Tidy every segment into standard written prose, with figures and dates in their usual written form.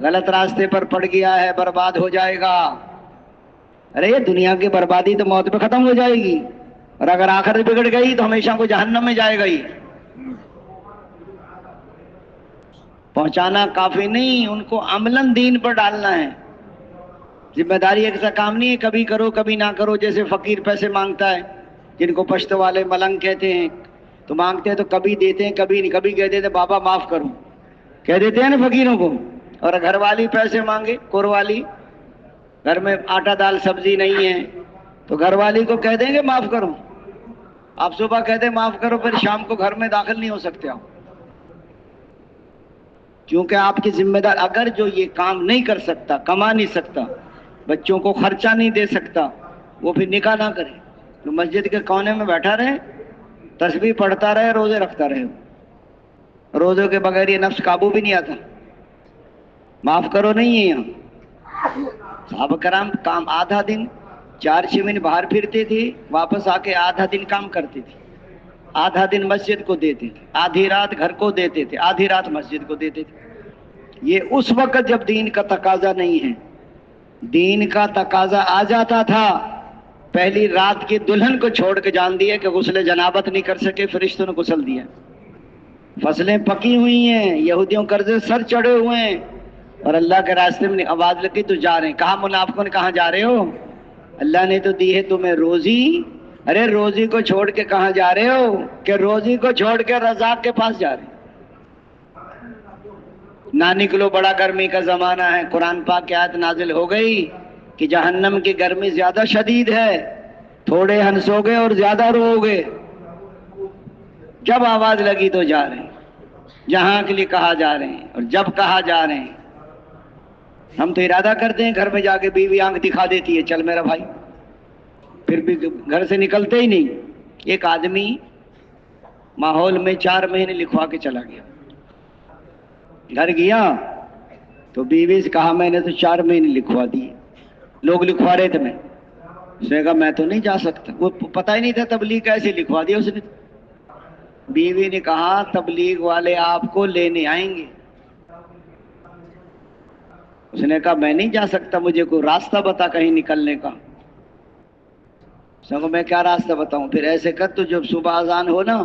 غلط راستے پر پڑ گیا ہے برباد ہو جائے گا۔ ارے یہ دنیا کی بربادی تو موت پہ ختم ہو جائے گی، اور اگر آخرت بگڑ گئی تو ہمیشہ کو جہنم میں جائے گا ہی۔ پہنچانا کافی نہیں، ان کو عملاً دین پر ڈالنا ہے۔ ذمہ داری ایک ایسا کام نہیں ہے کبھی کرو کبھی نہ کرو، جیسے فقیر پیسے مانگتا ہے جن کو پشتو والے ملنگ کہتے ہیں، تو مانگتے ہیں تو کبھی دیتے ہیں کبھی نہیں، کبھی کہتے تھے بابا معاف کرو، کہہ دیتے ہیں نا فقیروں کو۔ اور گھر والی پیسے مانگے، کور والی، گھر میں آٹا دال سبزی نہیں ہے تو گھر والی کو کہہ دیں گے معاف کرو۔ آپ صبح کہتے ہیں معاف کرو، پھر شام کو گھر میں داخل نہیں ہو سکتے آپ، کیونکہ آپ کی ذمہ دار، اگر جو یہ کام نہیں کر سکتا، کما نہیں سکتا، بچوں کو خرچہ نہیں دے سکتا، وہ پھر نکاح نہ کرے، تو مسجد کے کونے میں بیٹھا رہے، تسبیح پڑھتا رہے، روزے رکھتا رہے۔ روزوں کے بغیر یہ نفس قابو بھی نہیں آتا۔ معاف کرو نہیں ہے یہاں۔ صحابہ کرام کام آدھا دن 4-6 منٹ باہر پھرتے تھے، واپس آ کے آدھا دن کام کرتے تھے، آدھا دن مسجد کو دیتے تھے، آدھی رات گھر کو دیتے تھے، آدھی رات مسجد کو دیتے تھے۔ یہ اس وقت جب دین کا تقاضا نہیں ہے، دین کا تقاضا آ جاتا تھا، پہلی رات کی دلہن کو چھوڑ کے جان دیا کہ غسل جنابت نہیں کر سکے، فرشتوں نے غسل دیا۔ فصلیں پکی ہوئی ہیں، یہودیوں قرضے سر چڑھے ہوئے ہیں، اور اللہ کے راستے میں آواز لگی تو جا رہے ہیں۔ کہا منافقوں نے، کہاں جا رہے ہو؟ اللہ نے تو دی ہے تمہیں روزی۔ ارے روزی کو چھوڑ کے کہاں جا رہے ہو؟ کہ روزی کو چھوڑ کے رزاق کے پاس جا رہے ہیں۔ نہ نکلو، بڑا گرمی کا زمانہ ہے۔ قرآن پاک کی آیت نازل ہو گئی کہ جہنم کی گرمی زیادہ شدید ہے، تھوڑے ہنسو گے اور زیادہ رو گے۔ جب آواز لگی تو جا رہے ہیں، جہاں کے لیے کہا جا رہے ہیں، اور جب کہا جا رہے ہیں۔ ہم تو ارادہ کرتے ہیں، گھر میں جا کے بیوی آنکھ دکھا دیتی ہے، چل میرا بھائی، پھر بھی گھر سے نکلتے ہی نہیں۔ ایک آدمی ماحول میں 4 مہینے لکھوا کے چلا گیا، گھر گیا تو بیوی سے کہا میں نے تو 4 مہینے لکھوا دیے، لوگ لکھوا رہے تھے، میں اس نے کہا میں تو نہیں جا سکتا، وہ پتہ ہی نہیں تھا تبلیغ کیسے لکھوا دیا اس نے۔ بیوی نے کہا تبلیغ والے آپ کو لینے آئیں گے۔ اس نے کہا میں نہیں جا سکتا، مجھے کوئی راستہ بتا کہیں نکلنے کا۔ اس نے کہا میں کیا راستہ بتاؤں؟ پھر ایسے کر، تو جب صبح اذان ہو نا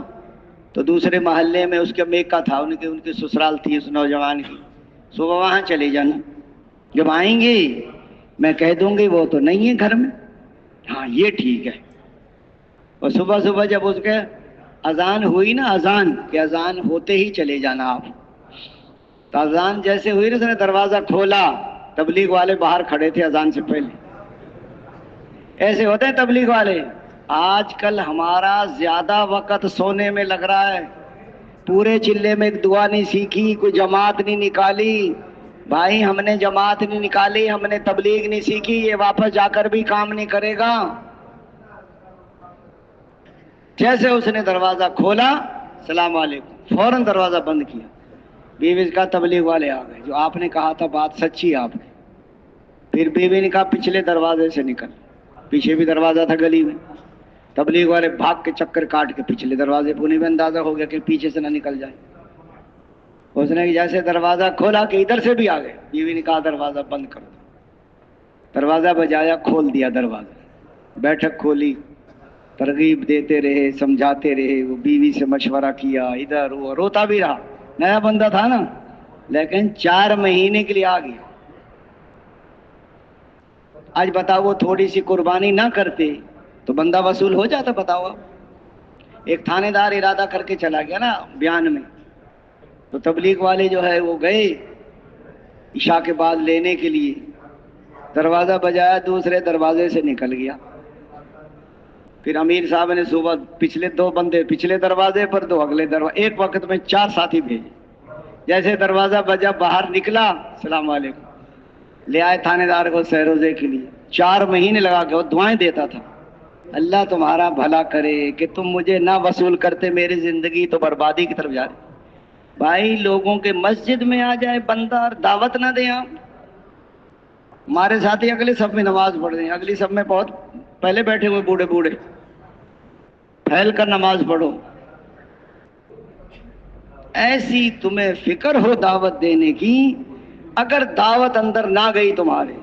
تو دوسرے محلے میں اس کے میکا تھا، ان کی سسرال تھی اس نوجوان کی، صبح وہاں چلے جانا، جب آئیں گے میں کہہ دوں گی وہ تو نہیں ہے گھر میں، ہاں یہ ٹھیک ہے۔ اور صبح صبح جب اس کے اذان ہوئی نا، اذان کہ اذان ہوتے ہی چلے جانا آپ، تو اذان جیسے ہوئی نا، اس نے دروازہ کھولا، تبلیغ والے باہر کھڑے تھے اذان سے پہلے۔ ایسے ہوتے ہیں تبلیغ والے۔ آج کل ہمارا زیادہ وقت سونے میں لگ رہا ہے، پورے چلے میں ایک دعا نہیں سیکھی، کوئی جماعت نہیں نکالی۔ بھائی ہم نے جماعت نہیں نکالی، ہم نے تبلیغ نہیں سیکھی، یہ واپس جا کر بھی کام نہیں کرے گا۔ جیسے اس نے دروازہ کھولا، السلام علیکم، فوراً دروازہ بند کیا۔ بیوی سے کہا تبلیغ والے آ گئے، جو آپ نے کہا تھا بات سچی آپ نے۔ پھر بیوی نے کہا پچھلے دروازے سے نکل، پیچھے بھی دروازہ تھا گلی میں، تبلیغ والے بھاگ کے چکر کاٹ کے پچھلے دروازے پہ، انہیں بھی اندازہ ہو گیا کہ پیچھے سے نہ نکل جائے۔ اس نے جیسے دروازہ کھولا کہ ادھر سے بھی آ گئے، بیوی نے کہا دروازہ بند کر دو، دروازہ بجایا، کھول دیا دروازہ، بیٹھک کھولی، ترغیب دیتے رہے، سمجھاتے رہے، وہ بیوی سے مشورہ کیا، ادھر وہ روتا بھی رہا، نیا بندہ تھا نا، لیکن 4 مہینے کے لیے آ گیا۔ آج بتاؤ وہ تھوڑی سی قربانی نہ کرتے تو بندہ وصول ہو جاتا؟ بتاؤ آپ۔ ایک تھانے دار ارادہ کر کے چلا گیا نا بیان میں، تو تبلیغ والے جو ہے وہ گئے عشاء کے بعد لینے کے لیے، دروازہ بجایا، دوسرے دروازے سے نکل گیا۔ پھر امیر صاحب نے صبح پچھلے 2 بندے پچھلے دروازے پر، 2 اگلے دروازے، ایک وقت میں 4 ساتھی بھیجے۔ جیسے دروازہ بجا، باہر نکلا، السلام علیکم، لے آئے تھانے دار کو سہروزے کے لیے۔ 4 مہینے لگا کے وہ دعائیں دیتا تھا، اللہ تمہارا بھلا کرے کہ تم مجھے نہ وصول کرتے، میری زندگی تو بربادی کی طرف جا رہی۔ بھائی لوگوں کے مسجد میں آ جائے بندہ اور دعوت نہ دیں آپ۔ ہمارے ساتھی اگلی صف میں نماز پڑھ رہے ہیں، اگلی صف میں بہت پہلے بیٹھے ہوئے بوڑھے بوڑھے، پھیل کر نماز پڑھو۔ ایسی تمہیں فکر ہو دعوت دینے کی، اگر دعوت اندر نہ گئی تمہارے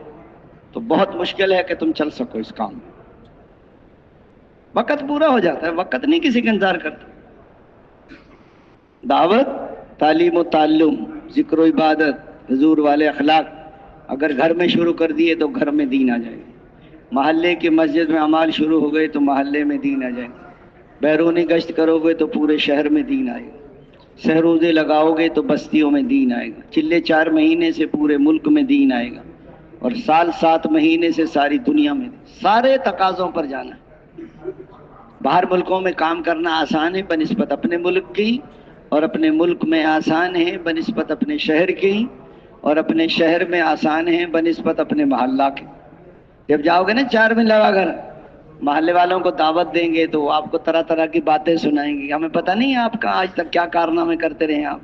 تو بہت مشکل ہے کہ تم چل سکو اس کام میں. وقت پورا ہو جاتا ہے، وقت نہیں کسی کا انتظار کرتا. دعوت، تعلیم و تعلم، ذکر و عبادت، حضور والے اخلاق اگر گھر میں شروع کر دیے تو گھر میں دین آ جائے گا. محلے کی مسجد میں اعمال شروع ہو گئے تو محلے میں دین آ جائے گا. بیرونی گشت کرو گے تو پورے شہر میں دین آئے گا. سہروزے لگاؤ گے تو بستیوں میں دین آئے گا. چلے 4 مہینے سے پورے ملک میں دین آئے گا، اور سال 7 مہینے سے ساری دنیا میں. سارے تقاضوں پر جانا. باہر ملکوں میں کام کرنا آسان ہے بنسبت اپنے ملک کی، اور اپنے ملک میں آسان ہے بنسبت اپنے شہر کی، اور اپنے شہر میں آسان ہے بنسبت اپنے محلہ کے. جب جاؤ گے نا 4 میں لگا کر محلے والوں کو دعوت دیں گے تو آپ کو طرح طرح کی باتیں سنائیں گے. ہمیں پتہ نہیں ہے آپ کا آج تک کیا کارنامے کرتے رہے آپ.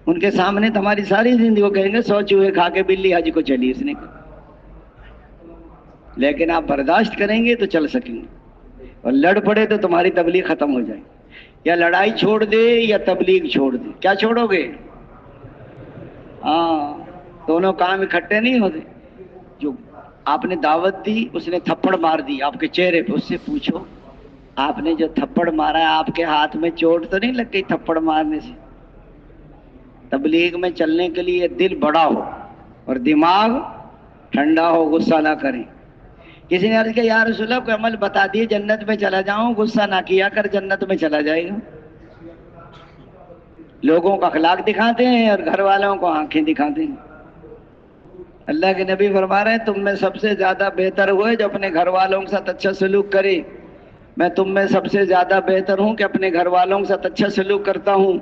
ان کے سامنے تمہاری ساری زندگی، وہ کہیں گے 100 چوہے کھا کے بلی حج کو چلی اس نے. لیکن آپ برداشت کریں گے تو چل سکیں گے، اور لڑ پڑے تو تمہاری تبلیغ ختم ہو جائے. یا لڑائی چھوڑ دے یا تبلیغ چھوڑ دے، کیا چھوڑو گے؟ ہاں، دونوں کام اکٹھے نہیں ہوتے. جو آپ نے دعوت دی، اس نے تھپڑ مار دی آپ کے چہرے پہ، اس سے پوچھو آپ نے جو تھپڑ مارا ہے آپ کے ہاتھ میں چوٹ تو نہیں لگ گئی تھپڑ مارنے سے؟ تبلیغ میں چلنے کے لیے دل بڑا ہو اور دماغ ٹھنڈا ہو، غصہ نہ کریں. کسی نے عرض کیا یا رسول اللہ کوئی عمل بتا دیے جنت میں چلا جاؤں. غصہ نہ کیا کر، جنت میں چلا جائے گا. لوگوں کا اخلاق دکھاتے ہیں اور گھر والوں کو آنکھیں دکھاتے ہیں. اللہ کے نبی فرما رہے ہیں تم میں سب سے زیادہ بہتر ہوئے جو اپنے گھر والوں کے ساتھ اچھا سلوک کرے. میں تم میں سب سے زیادہ بہتر ہوں کہ اپنے گھر والوں کے ساتھ اچھا سلوک کرتا ہوں.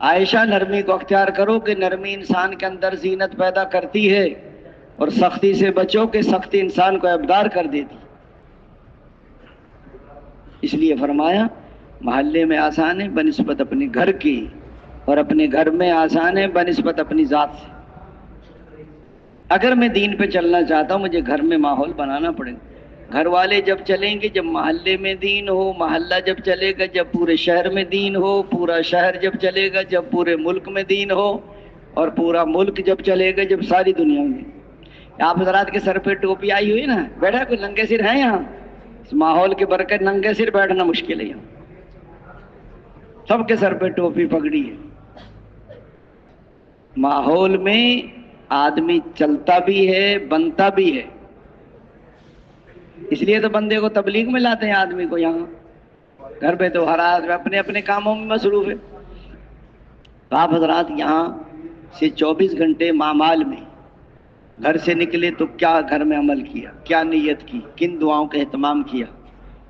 عائشہ، نرمی کو اختیار کرو کہ نرمی انسان کے اندر زینت پیدا کرتی ہے، اور سختی سے بچو کہ سختی انسان کو ابدار کر دیتی. اس لیے فرمایا محلے میں آسان ہے بنسبت اپنے گھر کی، اور اپنے گھر میں آسان ہے بنسبت اپنی ذات سے. اگر میں دین پہ چلنا چاہتا ہوں مجھے گھر میں ماحول بنانا پڑے گا. گھر والے جب چلیں گے جب محلے میں دین ہو، محلہ جب چلے گا جب پورے شہر میں دین ہو، پورا شہر جب چلے گا جب پورے ملک میں دین ہو، اور پورا ملک جب چلے گا جب ساری دنیا میں. آپ حضرات کے سر پہ ٹوپی آئی ہوئی نا، بیٹھا کوئی ننگے سر ہے یہاں؟ اس ماحول کی برکت ننگے سر بیٹھنا مشکل ہے یہاں. سب کے سر پہ ٹوپی پگڑی ہے. ماحول میں آدمی چلتا بھی ہے بنتا بھی ہے. اس لیے تو بندے کو تبلیغ میں لاتے ہیں آدمی کو یہاں. گھر پہ تو ہر آدمی اپنے اپنے کاموں میں مصروف ہے. آپ حضرات یہاں سے 24 گھنٹے معمال میں گھر سے نکلے تو کیا گھر میں عمل کیا، کیا نیت کی، کن دعاؤں کا اہتمام کیا،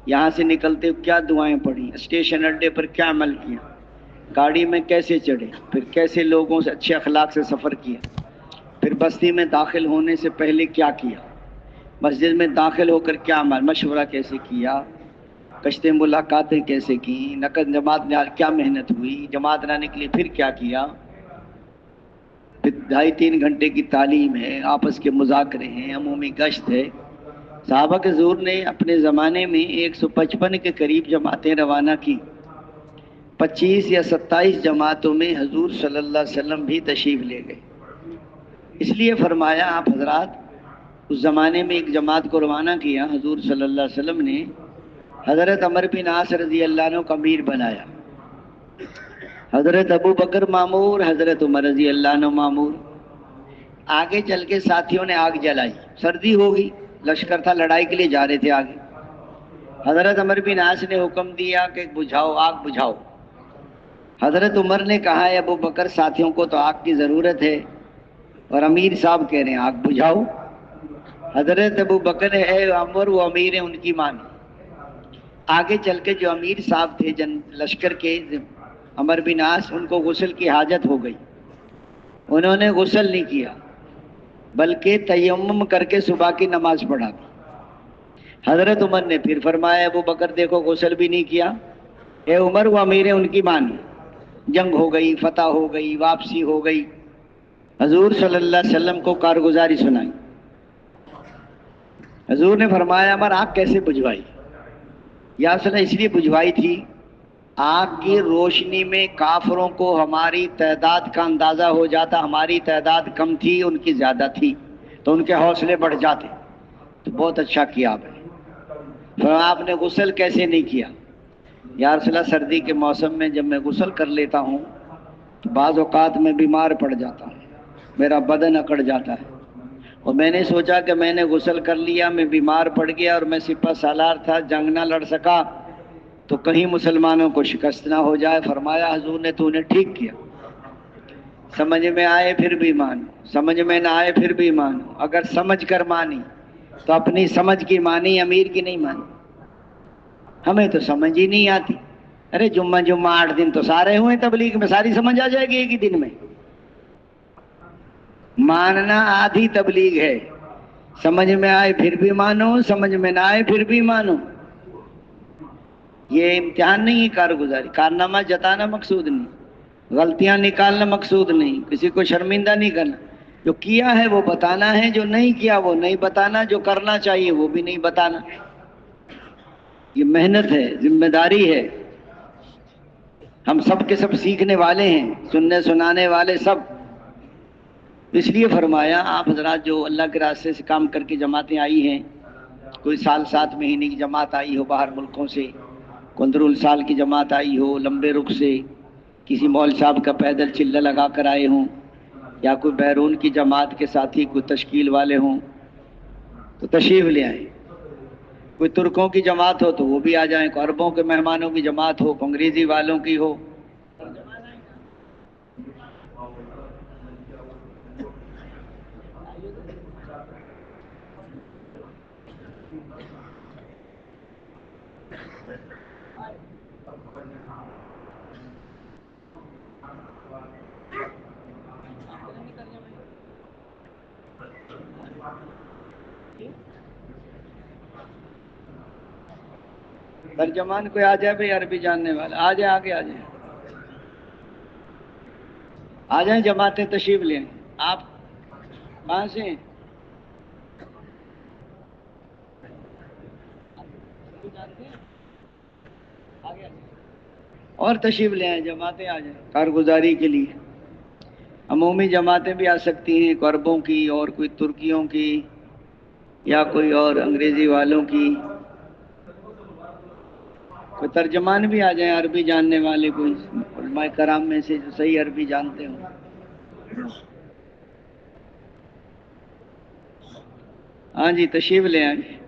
یہاں سے نکلتے کیا دعائیں پڑھی، اسٹیشن اڈے پر کیا عمل کیا، گاڑی میں کیسے چڑھے، پھر کیسے لوگوں سے اچھے اخلاق سے سفر کیا، پھر بستی میں داخل ہونے سے پہلے کیا کیا، مسجد میں داخل ہو کر کیا مشورہ کیسے کیا، کشتے ملاقاتیں کیسے کی، نقد جماعت میں کیا محنت ہوئی، جماعت نہ نکلی پھر کیا کیا. پھر 2.5-3 گھنٹے کی تعلیم ہے، آپس کے مذاکرے ہیں، عمومی گشت ہے. صحابہ کے حضور نے اپنے زمانے میں 155 کے قریب جماعتیں روانہ کی. 25 یا 27 جماعتوں میں حضور صلی اللہ علیہ وسلم بھی تشریف لے گئے. اس لیے فرمایا آپ حضرات اس زمانے میں ایک جماعت کو روانہ کیا حضور صلی اللہ علیہ وسلم نے، حضرت عمر بن عاص رضی اللہ عنہ کو امیر بنایا، حضرت ابو بکر مامور، حضرت عمر رضی اللہ عنہ مامور. آگے چل کے ساتھیوں نے آگ جلائی، سردی ہوگی، لشکر تھا، لڑائی کے لیے جا رہے تھے آگے. حضرت عمر بن عاص نے حکم دیا کہ بجھاؤ، آگ بجھاؤ. حضرت عمر نے کہا ہے ابو بکر ساتھیوں کو تو آگ کی ضرورت ہے، اور امیر صاحب کہہ رہے ہیں آگ بجھاؤ. حضرت ابو بکر ہے عمر، وہ امیر ہیں، ان کی مانی. آگے چل کے جو امیر صاحب تھے لشکر کے عمر بن عاص، ان کو غسل کی حاجت ہو گئی. انہوں نے غسل نہیں کیا بلکہ تیمم کر کے صبح کی نماز پڑھا دی. حضرت عمر نے پھر فرمایا ابو بکر دیکھو غسل بھی نہیں کیا، اے عمر وہ امیر ہیں، ان کی مانی. جنگ ہو گئی، فتح ہو گئی، واپسی ہو گئی. حضور صلی اللہ علیہ وسلم کو کارگزاری سنائی. حضور نے فرمایا عمر آگ کیسے بجھوائی؟ یا اس نے اس لیے بجھوائی تھی آگ کی روشنی میں کافروں کو ہماری تعداد کا اندازہ ہو جاتا، ہماری تعداد کم تھی ان کی زیادہ تھی، تو ان کے حوصلے بڑھ جاتے۔ تو بہت اچھا کیا آپ نے۔ پھر آپ نے غسل کیسے نہیں کیا؟ یا رسول اللہ سردی کے موسم میں جب میں غسل کر لیتا ہوں تو بعض اوقات میں بیمار پڑ جاتا ہوں، میرا بدن اکڑ جاتا ہے، اور میں نے سوچا کہ میں نے غسل کر لیا، میں بیمار پڑ گیا اور میں سپہ سالار تھا، جنگ نہ لڑ سکا تو کہیں مسلمانوں کو شکست نہ ہو جائے۔ فرمایا حضور نے تو نے ٹھیک کیا، سمجھ میں آئے پھر بھی مانو، سمجھ میں نہ آئے پھر بھی مانو۔ اگر سمجھ کر مانی تو اپنی سمجھ کی مانی، امیر کی نہیں مانی۔ ہمیں تو سمجھ ہی نہیں آتی۔ ارے جمعہ 8 دن تو سارے ہوئے تبلیغ میں، ساری سمجھ آ جائے گی ایک ہی دن میں۔ ماننا آدھی تبلیغ ہے، سمجھ میں آئے پھر بھی مانو، سمجھ میں نہ آئے پھر بھی مانو۔ یہ امتحان نہیں ہے کارگزاری، کارنامہ جتانا مقصود نہیں، غلطیاں نکالنا مقصود نہیں، کسی کو شرمندہ نہیں کرنا۔ جو کیا ہے وہ بتانا ہے، جو نہیں کیا وہ نہیں بتانا، جو کرنا چاہیے وہ بھی نہیں بتانا۔ یہ محنت ہے، ذمہ داری ہے۔ ہم سب کے سب سیکھنے والے ہیں، سننے سنانے والے سب۔ اس لیے فرمایا آپ حضرات جو اللہ کے راستے سے کام کر کے جماعتیں آئی ہیں، کوئی سال 7 مہینے کی جماعت آئی ہو باہر ملکوں سے، 15 سال کی جماعت آئی ہو لمبے رخ سے، کسی مول صاحب کا پیدل چلہ لگا کر آئے ہوں، یا کوئی بیرون کی جماعت کے ساتھی کوئی تشکیل والے ہوں تو تشریف لے آئیں۔ کوئی ترکوں کی جماعت ہو تو وہ بھی آ جائیں، کوئی عربوں کے مہمانوں کی جماعت ہو، کوئی انگریزی والوں کی ہو۔ ترجمان کوئی آ جائے بھائی، عربی جاننے والا آ جائے، آگے آ جائیں، آ جائیں، جماعتیں تشریف لیں۔ آپ کہاں سے ہیں؟ اور تشریف لے آئیں، جماعتیں آ جائیں کارگزاری کے لیے۔ عمومی جماعتیں بھی آ سکتی ہیں، کوئی عربوں کی اور کوئی ترکیوں کی یا کوئی اور انگریزی والوں کی۔ کوئی ترجمان بھی آ جائیں، عربی جاننے والے، کوئی علماء کرام میں سے جو صحیح عربی جانتے ہوں۔ ہاں جی تشریف لے آئیں۔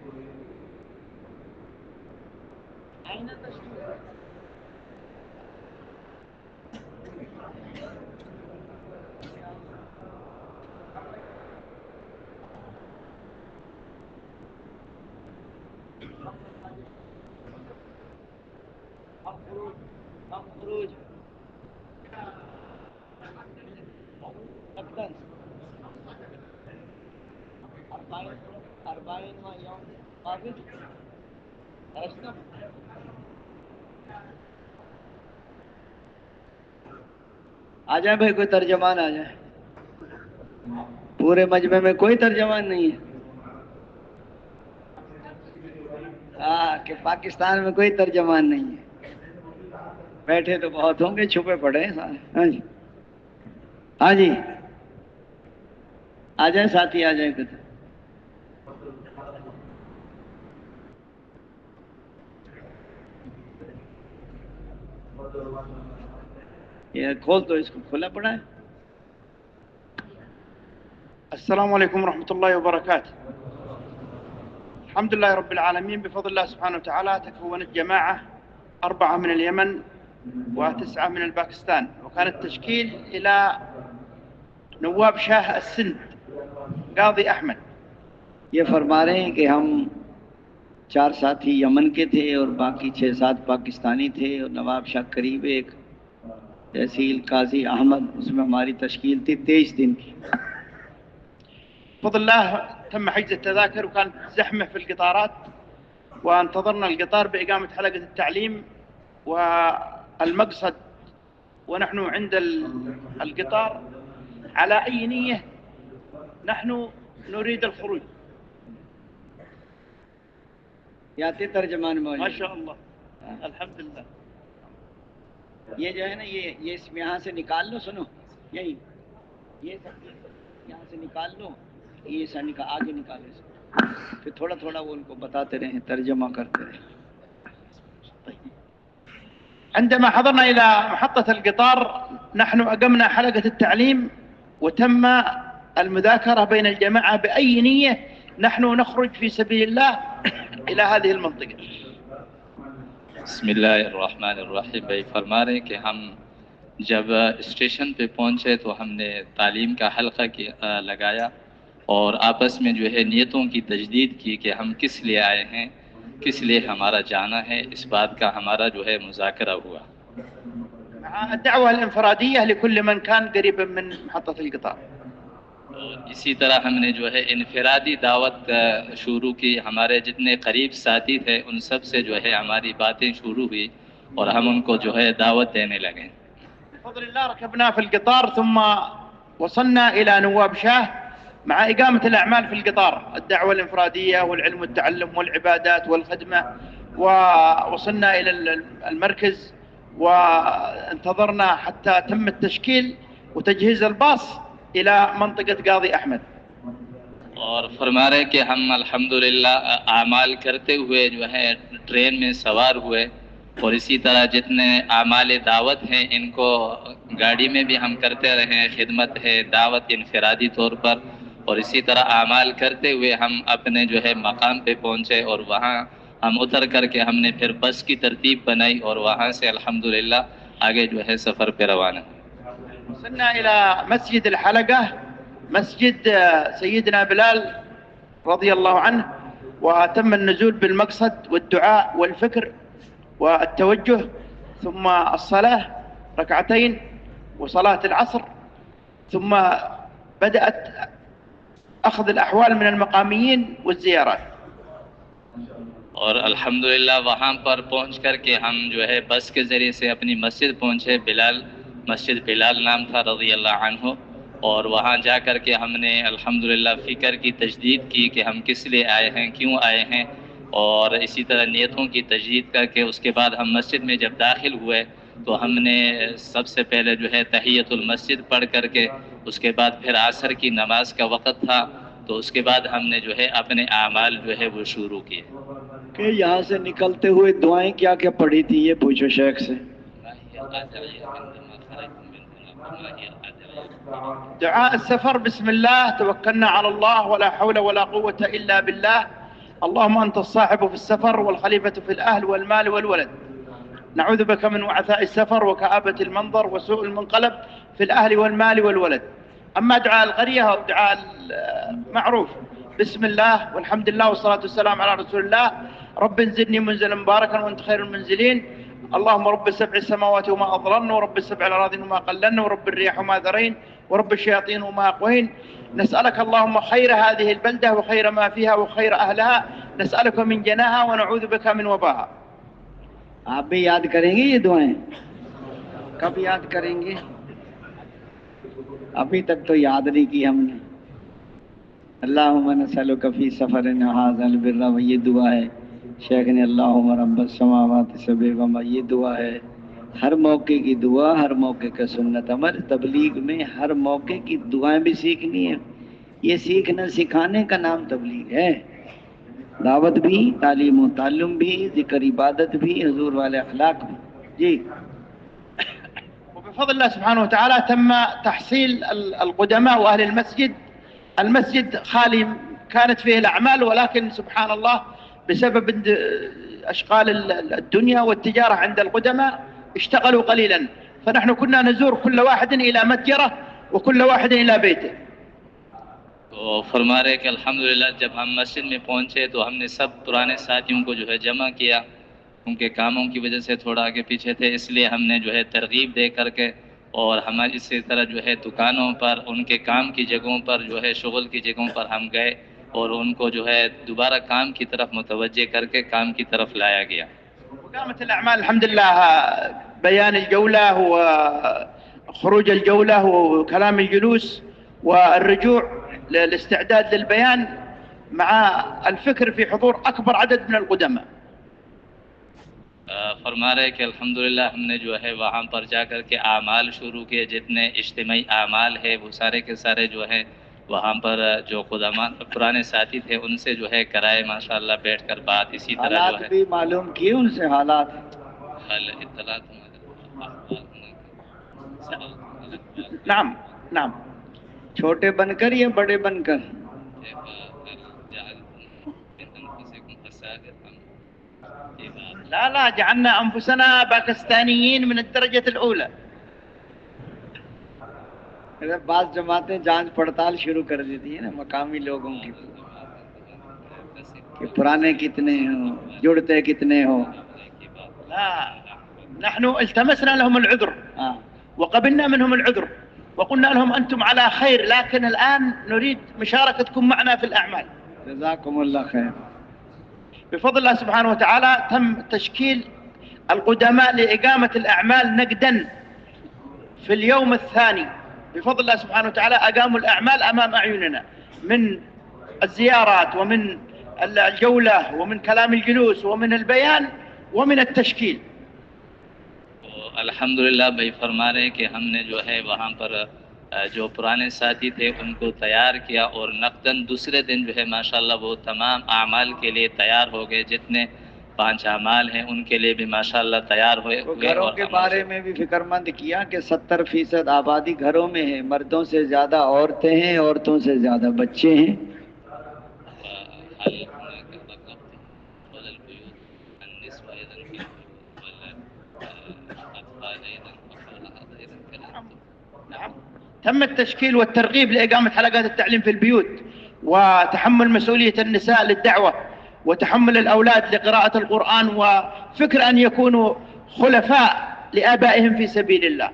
آ جائیں بھائی، کوئی ترجمان آ جائے۔ پورے مجمع میں کوئی ترجمان نہیں ہے؟ ہاں کہ پاکستان میں کوئی ترجمان نہیں ہے؟ بیٹھے تو بہت ہوں گے، چھپے پڑے ہیں سارے۔ ہاں جی، ہاں جی، آ جائیں ساتھی، آ جائیں کچھ۔ یہ کھول تو، اس کو کھلا پڑا ہے۔ السلام عليكم ورحمة الله وبركاته. الحمد لله رب العالمين، بفضل الله سبحانه وتعالى تكونت جماعة 4 من اليمن و9 من الباكستان، وكان التشكيل إلى نواب شاه السند قاضي أحمد۔ یہ فرما رہے ہیں کہ ہم 4 ساتھی یمن کے تھے اور باقی 6-7 پاکستانی تھے، اور نواب شاہ قریب ایک تحصیل قاضی احمد، اس میں ہماری تشکیل تھی 23 دن کی۔ بفضل الله تم حجز التذاكر، وكانت زحمة في القطارات، وانتظرنا القطار بإقامة حلقة التعليم والمقصد، ونحن عند القطار على أي نية نحن نريد الخروج. یاتی ترجمان موجود، ما شاء الله، الحمد لله. یہ جو ہے نا یہ اس یہاں سے نکال لو، سنو یہی یہ سب یہاں سے نکال لو، یہ سا آگے نکالو اس کو، پھر تھوڑا تھوڑا وہ ان کو بتاتے رہیں، ترجمہ کرتے رہیں. عندما حضرنا إلى محطة القطار نحن أقمنا حلقة التعليم وتم المذاكرة بين الجماعة بأي نية نحن نخرج في سبيل الله إلى هذه المنطقة. بسم اللہ الرحمن الرحیم. بھائی فرما رہے ہیں کہ ہم جب اسٹیشن پہ پہنچے تو ہم نے تعلیم کا حلقہ لگایا اور آپس میں جو ہے نیتوں کی تجدید کی کہ ہم کس لیے آئے ہیں، کس لیے ہمارا جانا ہے، اس بات کا ہمارا جو ہے مذاکرہ ہوا. الدعوة الانفرادية لكل من كان قريبا من محطة القطار. اور اسی طرح ہم نے جو ہے انفرادی دعوت شروع کی. ہمارے جتنے قریب ساتھی تھے ان سب سے جو ہے ہماری باتیں شروع ہوئی اور ہم ان کو جو ہے دعوت دینے لگے. بفضل الله ركبنا في القطار ثم وصلنا إلى نواب شاه مع إقامة الأعمال في القطار، الدعوة الانفرادية والعلم والتعلم والعبادات والخدمة، ووصلنا إلى المركز وانتظرنا حتى تم التشكيل وتجهيز الباص إلى منطقة قاضي أحمد. اور فرما رہے کہ ہم الحمدللہ اعمال کرتے ہوئے جو ہے ٹرین میں سوار ہوئے اور اسی طرح جتنے اعمال دعوت ہیں ان کو گاڑی میں بھی ہم کرتے رہے. خدمت ہے، دعوت انفرادی طور پر، اور اسی طرح اعمال کرتے ہوئے ہم اپنے جو ہے مقام پہ پہنچے اور وہاں ہم اتر کر کے ہم نے پھر بس کی ترتیب بنائی اور وہاں سے الحمدللہ آگے جو ہے سفر پہ روانہ. وصلنا إلى مسجد الحلقة، مسجد سيدنا بلال رضي الله عنه، وتم النزول بالمقصد والدعاء والفكر والتوجه، ثم الصلاة ركعتين وصلاة العصر، ثم بدأت أخذ الأحوال من المقاميين والزيارات. اور الحمدللہ وہاں پر پہنچ کر کے ہم جو ہے بس کے ذریعے سے اپنی مسجد پہنچے. مسجد بلال نام تھا رضی اللہ عنہ، اور وہاں جا کر کے ہم نے الحمدللہ فکر کی تجدید کی کہ ہم کس لیے آئے ہیں، کیوں آئے ہیں، اور اسی طرح نیتوں کی تجدید کر کے اس کے بعد ہم مسجد میں جب داخل ہوئے تو ہم نے سب سے پہلے جو ہے تحیۃ المسجد پڑھ کر کے اس کے بعد پھر عصر کی نماز کا وقت تھا تو اس کے بعد ہم نے جو ہے اپنے اعمال جو ہے وہ شروع کیے. کہ یہاں سے نکلتے ہوئے دعائیں کیا کیا پڑھی تھی یہ پوچھو شیخ سے. دعاء السفر: بسم الله توكلنا على الله ولا حول ولا قوة إلا بالله، اللهم أنت الصاحب في السفر والخليفة في الأهل والمال والولد، نعوذ بك من وعثاء السفر وكآبة المنظر وسوء المنقلب في الأهل والمال والولد. أما دعاء القرية أو دعاء المعروف: بسم الله والحمد لله والصلاة والسلام على رسول الله، رب انزلني منزلا مباركا وأنت خير المنزلين، اللهم رب السبع السماوات وما أضللن، ورب السبع الأراضين وما قللن، ورب الرياح وما ذرين، ورب الشياطين وما أقوين، نسألك اللهم خير هذه البلدة وخير ما فيها وخير أهلها، نسألك من جناها ونعوذ بك من وباها. آپ بھی یاد کریں گے یہ دعائیں؟ کب یاد کریں گے؟ ابھی تک تو یاد نہیں کی ہم نے. اللہم نسألک فی سفرنا ھذا البر، و یہ دعا ہے شیخ نے. اللہم رب السماوات السبع و ما، یہ دعا ہے. ہر موقع کی دعا، ہر موقع کا سنت عمل. تبلیغ میں ہر موقع کی دعائیں بھی سیکھنی ہے. یہ سیکھنا سکھانے کا نام تبلیغ ہے. دعوت بھی، تعلیم و تعلم بھی، ذکر عبادت بھی، حضور والے اخلاق بھی. جی. وبفضل الله سبحانه وتعالى تم تحصيل القدماء وأهل المسجد. المسجد خالي كانت فيه الأعمال، ولكن سبحان الله بسبب أشغال الدنيا والتجارة عند القدماء اشتغلوا قليلا، فنحن كنا نزور كل واحد إلى متجره وكل واحد إلى بيته. تو فرما رہے کہ الحمدللہ جب ہم مسجد میں پہنچے تو ہم نے سب پرانے ساتھیوں کو جو ہے جمع کیا. ان کے کاموں کی وجہ سے تھوڑا آگے پیچھے تھے، اس لیے ہم نے جو ہے ترغیب دے کر کے اور ہماری اسی طرح جو ہے دکانوں پر، ان کے کام کی جگہوں پر جو ہے شغل کی جگہوں پر ہم گئے اور ان کو جو ہے دوبارہ کام کی طرف متوجہ کر کے کام کی طرف لایا گیا. وقامت الأعمال الحمد لله، بيان الجولة وخروج الجولة وكلام الجلوس والرجوع للاستعداد للبيان مع الفكر في حضور أكبر عدد من القدماء. فرما رہے کہ الحمدللہ ہم نے جو ہے وہاں پر جا کر کے اعمال شروع کیے، جتنے اجتماعی اعمال ہے وہ سارے کے سارے جو ہے وہاں پر جو قدامات پرانے ساتھی تھے ان سے جو ہے کرائے ماشاءاللہ بیٹھ کر بات، اسی طرح جو حالات ہے بھی معلوم کیے ان سے، حالات اطلاعات نعم نعم. چھوٹے بن کر یا بڑے بن کر؟ لا لا، جعلنا أنفسنا باكستانيين من الدرجة الأولى. بعض جماعتیں جانچ پڑتال شروع کر دیتی ہیں نا مقامی لوگوں کی، کہ پرانے کتنے ہوں، جڑتے کتنے ہوں. لا، نحن التمسنا لهم العذر وقبلنا منهم العذر وقلنا لهم أنتم على خير، لكن الآن نريد مشاركتكم معنا في الأعمال. جزاكم الله خير. بفضل الله سبحانه وتعالى تم تشكيل القدماء لإقامة الأعمال نقدا في اليوم الثاني. بفضل الله سبحانه وتعالى أقاموا الأعمال أمام أعيننا، من الزيارات ومن الجولة ومن كلام الجلوس ومن البيان ومن التشكيل. الحمدللہ بھائی فرما رہے کہ ہم نے جو ہے وہاں پر جو پرانے ساتھی تھے ان کو تیار کیا، اور نقداً دوسرے دن جو ہے ماشاءاللہ وہ تمام اعمال کے لیے تیار ہو گئے، جتنے 5 اعمال ہیں ان کے لیے بھی ماشاءاللہ تیار ہوئے. گھروں کے بارے میں بھی فکر مند کیا کہ 70% آبادی گھروں میں ہے، مردوں سے زیادہ عورتیں ہیں، عورتوں سے زیادہ بچے ہیں. تم التشكيل والترغيب لإقامة حلقات التعليم في البيوت، وتحمل مسؤولية النساء للدعوة، وتحمل الأولاد لقراءة القرآن، وفكر أن يكونوا خلفاء لآبائهم في سبيل الله.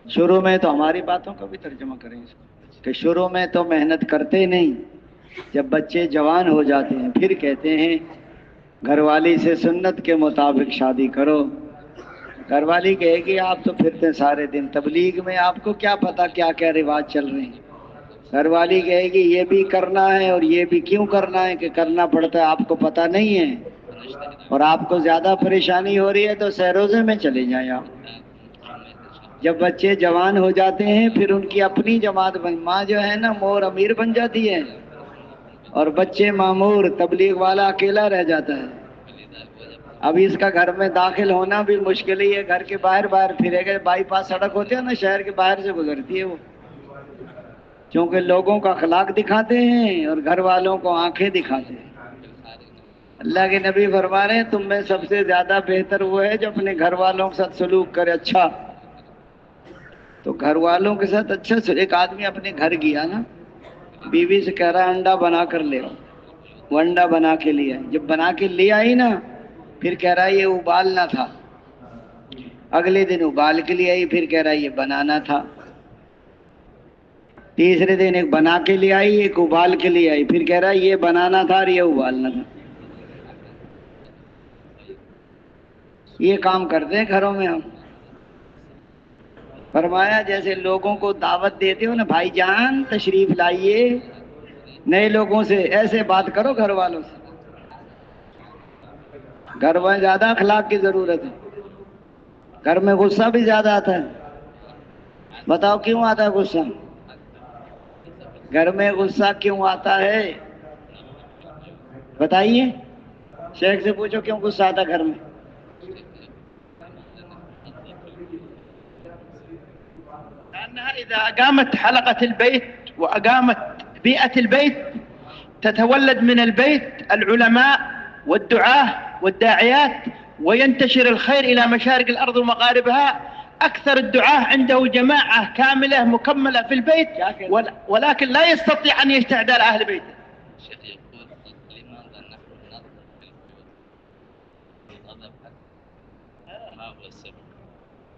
شروع میں تو ہماری باتوں کا بھی ترجمہ کریں اس کو، کہ شروع میں تو محنت کرتے نہیں، جب بچے جوان ہو جاتے ہیں پھر کہتے ہیں گھر والی سے سنت کے مطابق شادی کرو. گھر والی کہے گی آپ تو پھرتے سارے دن تبلیغ میں، آپ کو کیا پتا کیا کیا رواج چل رہے ہیں. گھر والی کہے گی یہ بھی کرنا ہے اور یہ بھی کیوں کرنا ہے، کہ کرنا پڑتا ہے آپ کو پتہ نہیں ہے، اور آپ کو زیادہ پریشانی ہو رہی ہے تو سہروزے میں چلے جائیں آپ. جب بچے جوان ہو جاتے ہیں پھر ان کی اپنی جماعت ماں جو ہے نا مور امیر بن جاتی ہے، اور بچے معمور، تبلیغ والا اکیلا رہ جاتا ہے. اب اس کا گھر میں داخل ہونا بھی مشکل ہی ہے، گھر کے باہر پھرے گا. بائی پاس سڑک ہوتی ہے نا شہر کے باہر سے گزرتی ہے وہ، چونکہ لوگوں کا اخلاق دکھاتے ہیں اور گھر والوں کو آنکھیں دکھاتے ہیں. اللہ کے نبی فرما رہے ہیں تم میں سب سے زیادہ بہتر وہ ہے جو اپنے گھر والوں کے ساتھ سلوک کرے اچھا. تو گھر والوں کے ساتھ اچھا. ایک آدمی اپنے گھر گیا نا، بیوی سے کہہ رہا ہے انڈا بنا کر لے آؤ. وہ انڈا بنا کے لیا، جب بنا کے لے آئی نا پھر کہہ رہا ہے یہ ابالنا تھا. اگلے دن ابال کے لے آئی، پھر کہہ رہا ہے یہ بنانا تھا. تیسرے دن ایک بنا کے لے آئی، ایک ابال کے لے آئی، پھر کہہ رہا ہے یہ بنانا تھا اور یہ ابالنا تھا. یہ کام کرتے ہیں گھروں میں ہم. فرمایا جیسے لوگوں کو دعوت دیتے ہو نا، بھائی جان تشریف لائیے، نئے لوگوں سے ایسے بات کرو گھر والوں سے. گھر میں زیادہ اخلاق کی ضرورت ہے. گھر میں غصہ بھی زیادہ آتا ہے. بتاؤ کیوں آتا ہے غصہ؟ گھر میں غصہ کیوں آتا ہے بتائیے. شیخ سے پوچھو کیوں غصہ آتا ہے گھر میں. لأنها إذا أقامت حلقة البيت وأقامت بيئة البيت تتولد من البيت العلماء والدعاة والداعيات، وينتشر الخير إلى مشارق الأرض ومغاربها. أكثر الدعاة عنده جماعة كاملة مكملة في البيت، ولكن لا يستطيع أن يجتهد على أهل بيته.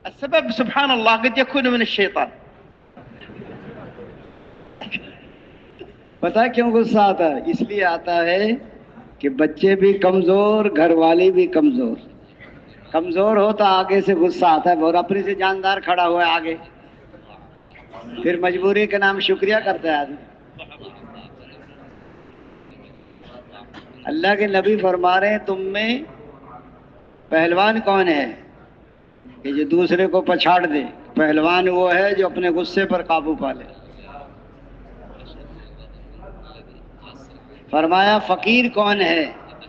السبب سبحان الله قد يكون من الشيطان. پتہ کیوں غصہ آتا ہے؟ اس لیے آتا ہے کہ بچے بھی کمزور، گھر والے بھی کمزور. کمزور ہو تو آگے سے غصہ آتا ہے، اور اپنے سے جاندار کھڑا ہوا ہے آگے، پھر مجبوری کے نام شکریہ کرتا ہے آدمی. اللہ کے نبی فرما رہے ہیں تم میں پہلوان کون ہے کہ جو دوسرے کو پچھاڑ دے؟ پہلوان وہ ہے جو اپنے غصے پر قابو پا لے۔ فرمایا فقیر کون ہے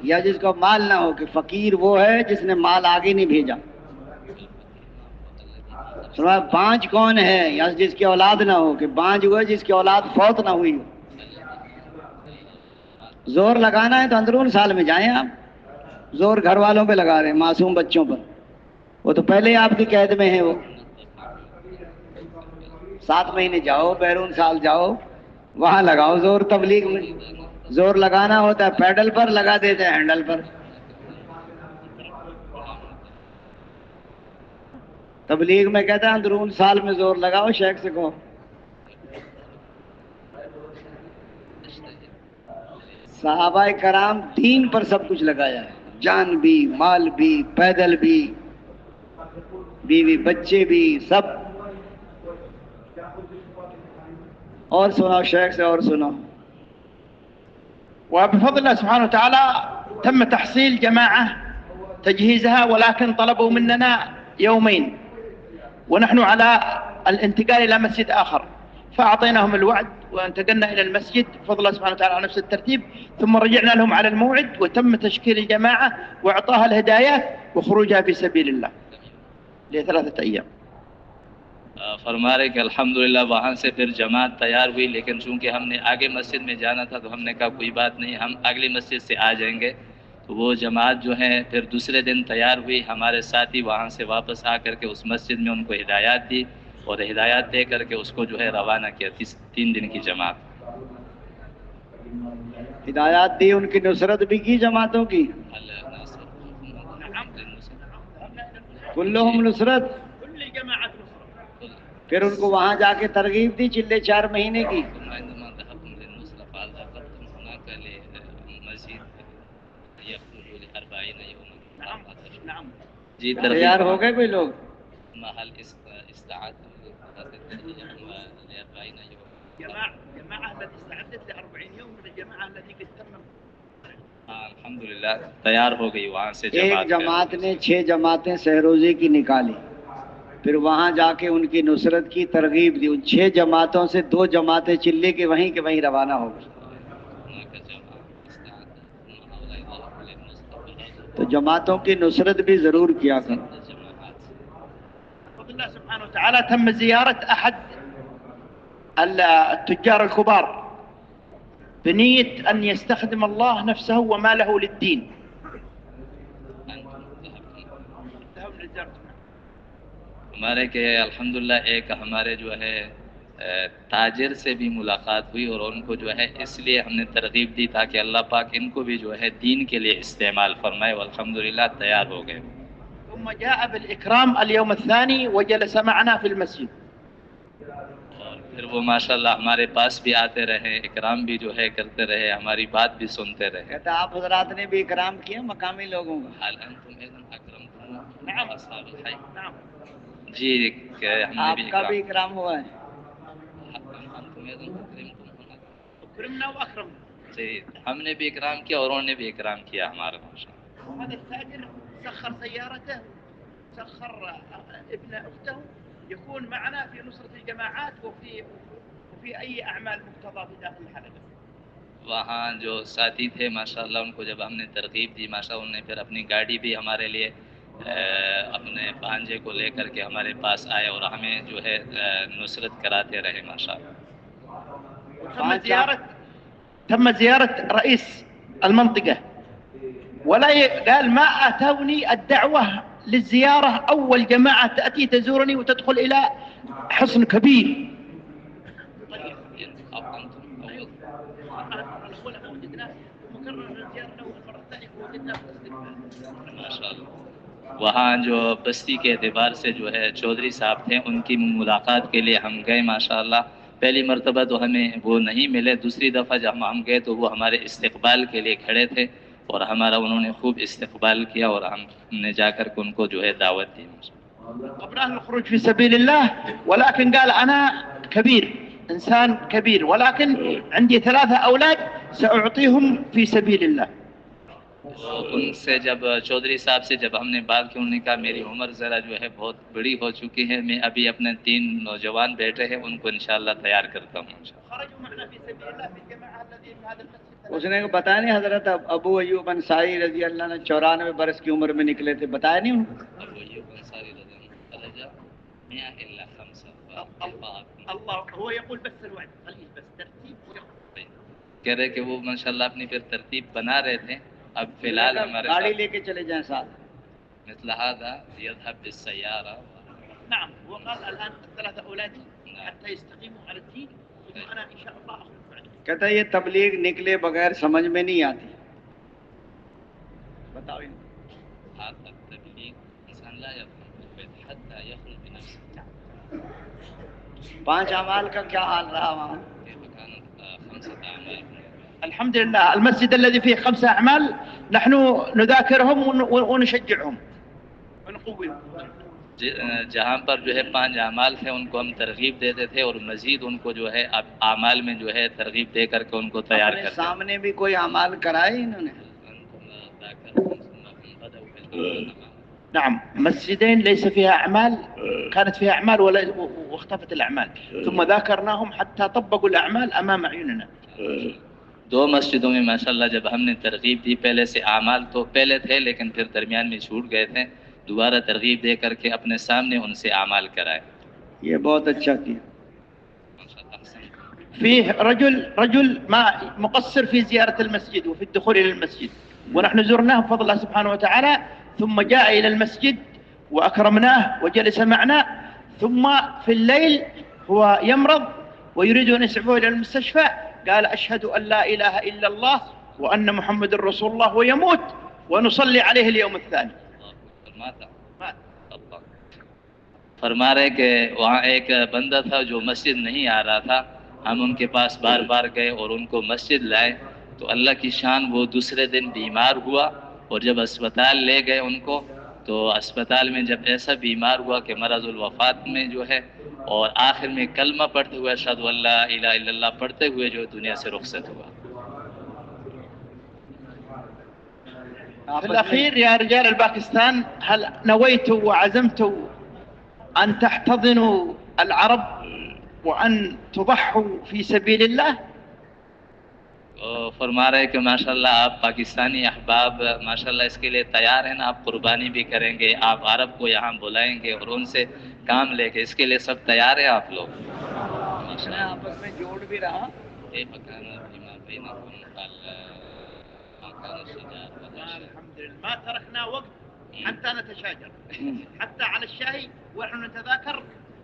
یا جس کو مال نہ ہو، کہ فقیر وہ ہے جس نے مال آگے نہیں بھیجا۔ فرمایا بانج کون ہے یا جس کی اولاد نہ ہو، کہ بانج وہ ہے جس کی اولاد فوت نہ ہوئی ہو۔ زور لگانا ہے تو اندرون سال میں جائیں آپ، زور گھر والوں پہ لگا رہے ہیں، معصوم بچوں پر، وہ تو پہلے ہی آپ کی قید میں ہے۔ وہ 7 مہینے جاؤ، بیرون سال جاؤ، وہاں لگاؤ زور۔ تبلیغ میں زور لگانا ہوتا ہے پیڈل پر، لگا دیتے ہیں ہینڈل پر۔ تبلیغ میں کہتا ہے اندرون سال میں زور لگاؤ، شیخ سے کہو۔ صحابہ کرام دین پر سب کچھ لگایا ہے، جان بھی، مال بھی، پیدل بھی، بیوی بچے بھی، سب۔ اور سناؤ شیخ سے، اور سناؤ۔ وبفضل الله سبحانه وتعالى تم تحصيل جماعة تجهيزها، ولكن طلبوا مننا يومين ونحن على الانتقال إلى مسجد آخر، فأعطيناهم الوعد وانتقلنا إلى المسجد بفضل الله سبحانه وتعالى على نفس الترتيب، ثم رجعنا لهم على الموعد وتم تشكيل الجماعة وإعطاها الهدايات وخروجها في سبيل الله ل3 أيام۔ فرما رہے کہ الحمدللہ وہاں سے پھر جماعت تیار ہوئی، لیکن چونکہ ہم نے آگے مسجد میں جانا تھا تو ہم نے کہا کوئی بات نہیں، ہم اگلی مسجد سے آ جائیں گے۔ تو وہ جماعت جو ہے پھر دوسرے دن تیار ہوئی، ہمارے ساتھی وہاں سے واپس آ کر کے اس مسجد میں ان کو ہدایات دی، اور ہدایات دے کر کے اس کو جو ہے روانہ کیا۔ 3 دن کی جماعت ہدایات دی، ان کی نصرت بھی کی جماعتوں کی۔ کلہم نصرت، پھر ان کو وہاں جا کے ترغیب دی چلے 4 مہینے کی۔ جی تیار ہو گئے کوئی لوگ؟ الحمدللہ تیار ہو گئی وہاں سے ایک جماعت نے 6 جماعتیں سہروزے کی نکالی، پھر وہاں جا کے ان کی نصرت کی، ترغیب دی۔ ان 6 جماعتوں سے 2 جماعتیں چلے کے وہیں کے وہیں روانہ ہو گئی۔ تو جماعتوں کی نصرت بھی ضرور کیا کرو۔ بفضل الله سبحانه وتعالى تم زيارة أحد التجار الكبار بنية أن يستخدم الله نفسه وماله للدين. ہمارے کہ الحمدللہ ایک ہمارے جو ہے تاجر سے بھی ملاقات ہوئی، اور ان کو جو ہے اس لیے ہم نے ترغیب دی تاکہ اللہ پاک ان کو بھی جو ہے دین کے لیے استعمال فرمائے، والحمدللہ تیار ہو گئے۔ ثم جاء بالإكرام اليوم الثاني وجلس معنا في المسجد. اور پھر وہ ماشاءاللہ ہمارے پاس بھی آتے رہے، اکرام بھی جو ہے کرتے رہے، ہماری بات بھی سنتے رہے۔ کہتا آپ حضرات نے بھی اکرام کیا مقامی لوگوں کا؟ حال انتم ایضا اکرمتم نعم اصحاب الحی۔ نعم جی کہ ہم نے آپ بھی کا بھی اکرام ہوا ہے؟ انتم ایضا اکرمتم۔ أكرمنا وأكرمنا. جی ہم نے بھی اکرام کیا اور انہوں نے بھی اکرام کیا ہمارا۔ وهذا التاجر سخر سيارته، سخر ابن أخته يكون معنا في نصرة الجماعات وفي أي أعمال مقتضى في داخل الحلقة. وہاں جو ساتھی تھے ماشاءاللہ ان کو جب ہم نے ترغیب دی، ماشاءاللہ انہوں نے پھر اپنی گاڑی بھی ہمارے لیے اپنے بھانجے کو لے کر کے ہمارے پاس آئے اور ہمیں جو ہے نصرت کراتے رہے ماشاءاللہ۔ تم زيارة رئيس المنطقة ولا قال ما أتوني الدعوة للزيارة، أول جماعة تأتي تزورني وتدخل إلى حصن كبير. وہاں جو بستی کے اعتبار سے جو ہے چودھری صاحب تھے، ان کی ملاقات کے لیے ہم گئے ماشاءاللہ۔ پہلی مرتبہ تو ہمیں وہ نہیں ملے، دوسری دفعہ جب ہم گئے تو وہ ہمارے استقبال کے لیے کھڑے تھے اور ہمارا انہوں نے خوب استقبال کیا، اور ہم نے جا کر کے ان کو جو ہے دعوت دی۔ قبل الخروج في سبيل الله، ولكن قال أنا كبير، إنسان كبير، ولكن عندي 3 أولاد سأعطيهم في سبيل الله. تو ان سے جب چودھری صاحب سے جب ہم نے بات کی، انہوں نے کہا میری عمر ذرا جو ہے بہت بڑی ہو چکی ہے، میں ابھی اپنے 3 نوجوان بیٹے ہیں ان کو انشاءاللہ تیار کرتا ہوں اس نے بتایا نہیں حضرت ابو ایوب انصاری رضی اللہ عنہ 94 برس کی عمر میں نکلے تھے، بتایا نہیں انہوں نے؟ ابو ایوب انصاری رضی اللہ عنہ میا الا 5 اللہ هو يقول بس الوقت خليه بس ترتیب. کہہ رہے کہ وہ ماشاءاللہ اپنی پھر ترتیب بنا رہے تھے. اب فی الحال ہمارے گاڑی ساتھ لے کے چلے جائیں ساتھ. مثل هذا يذهب بالسيارة. نعم هو قال الآن 3 أولادي حتى يستقيموا على الدين ثم أنا إن شاء الله أخرج بعد. کہتا ہے یہ تبلیغ نکلے بغیر سمجھ میں نہیں آتی. بتاؤ هذا التبلیغ انسان لا يفهم حتى يخرج بنفسه. 5 اعمال کا کیا حال رہا وہاں؟ كيف كانت 5 أعمال؟ الحمد لله المسجد الذي فيه 5 أعمال نحن نذاكرهم ونشجعهم ونقويهم. جہاں پر جو ہے 5 اعمال تھے ان کو ہم ترغیب دیتے تھے اور مزید ان کو جو ہے اعمال میں جو ہے ترغیب دے کر کے ان کو تیار کرتے. سامنے بھی کوئی اعمال کرائے انہوں نے؟ نعم مسجدين ليس فيها أعمال، كانت فيها أعمال واختفت الأعمال ثم ذاكرناهم حتى طبقوا الأعمال أمام عيوننا. 2 مسجدوں میں ماشاءاللہ جب ہم نے ترغیب دی، پہلے سے اعمال تو پہلے تھے لیکن پھر درمیان میں چھوٹ گئے تھے، دوبارہ ترغیب دے کر کے اپنے سامنے ان سے اعمال کرائے. یہ بہت اچھا کیا. فيه رجل ما مقصر في زيارة المسجد وفي الدخول إلى المسجد، ونحن زرناه بفضل الله سبحانه وتعالى، ثم جاء إلى المسجد وأكرمناه وجلس معنا، ثم في الليل هو يمرض ويريد أن يسعفه إلى المستشفى، قال أشهد أن لا إله إلا الله وأن محمد رسول الله ويموت ونصلي عليه اليوم الثاني. فرما رہے کہ وہاں ایک بندہ تھا جو مسجد نہیں آ رہا تھا، ہم ان کے پاس بار بار گئے اور ان کو مسجد لائے، تو اللہ کی شان وہ دوسرے دن بیمار ہوا، اور جب اسپتال لے گئے ان کو تو اسپتال میں جب ایسا بیمار ہوا کہ مرض الوفات میں جو ہے، اور آخر میں کلمہ پڑھتے ہوئے اشہد ان لا الہ الا اللہ پڑھتے ہوئے جو دنیا سے رخصت ہوا. في الأخير يا رجال الباكستان، هل نويتوا وعزمتوا أن تحتضنوا العرب وأن تضحوا في سبيل الله؟ فرما رہے کہ ماشاءاللہ آپ پاکستانی احباب ماشاءاللہ اس کے لیے تیار ہیں نا، آپ قربانی بھی کریں گے، آپ عرب کو یہاں بلائیں گے اور ان سے کام لے کے، اس کے لیے سب تیار ہیں آپ لوگ؟ آپس میں جوڑ بھی رہا. الحمد لله ما تركنا وقت حتى نتشاجر حتى على الشاي ونحن نتذاكر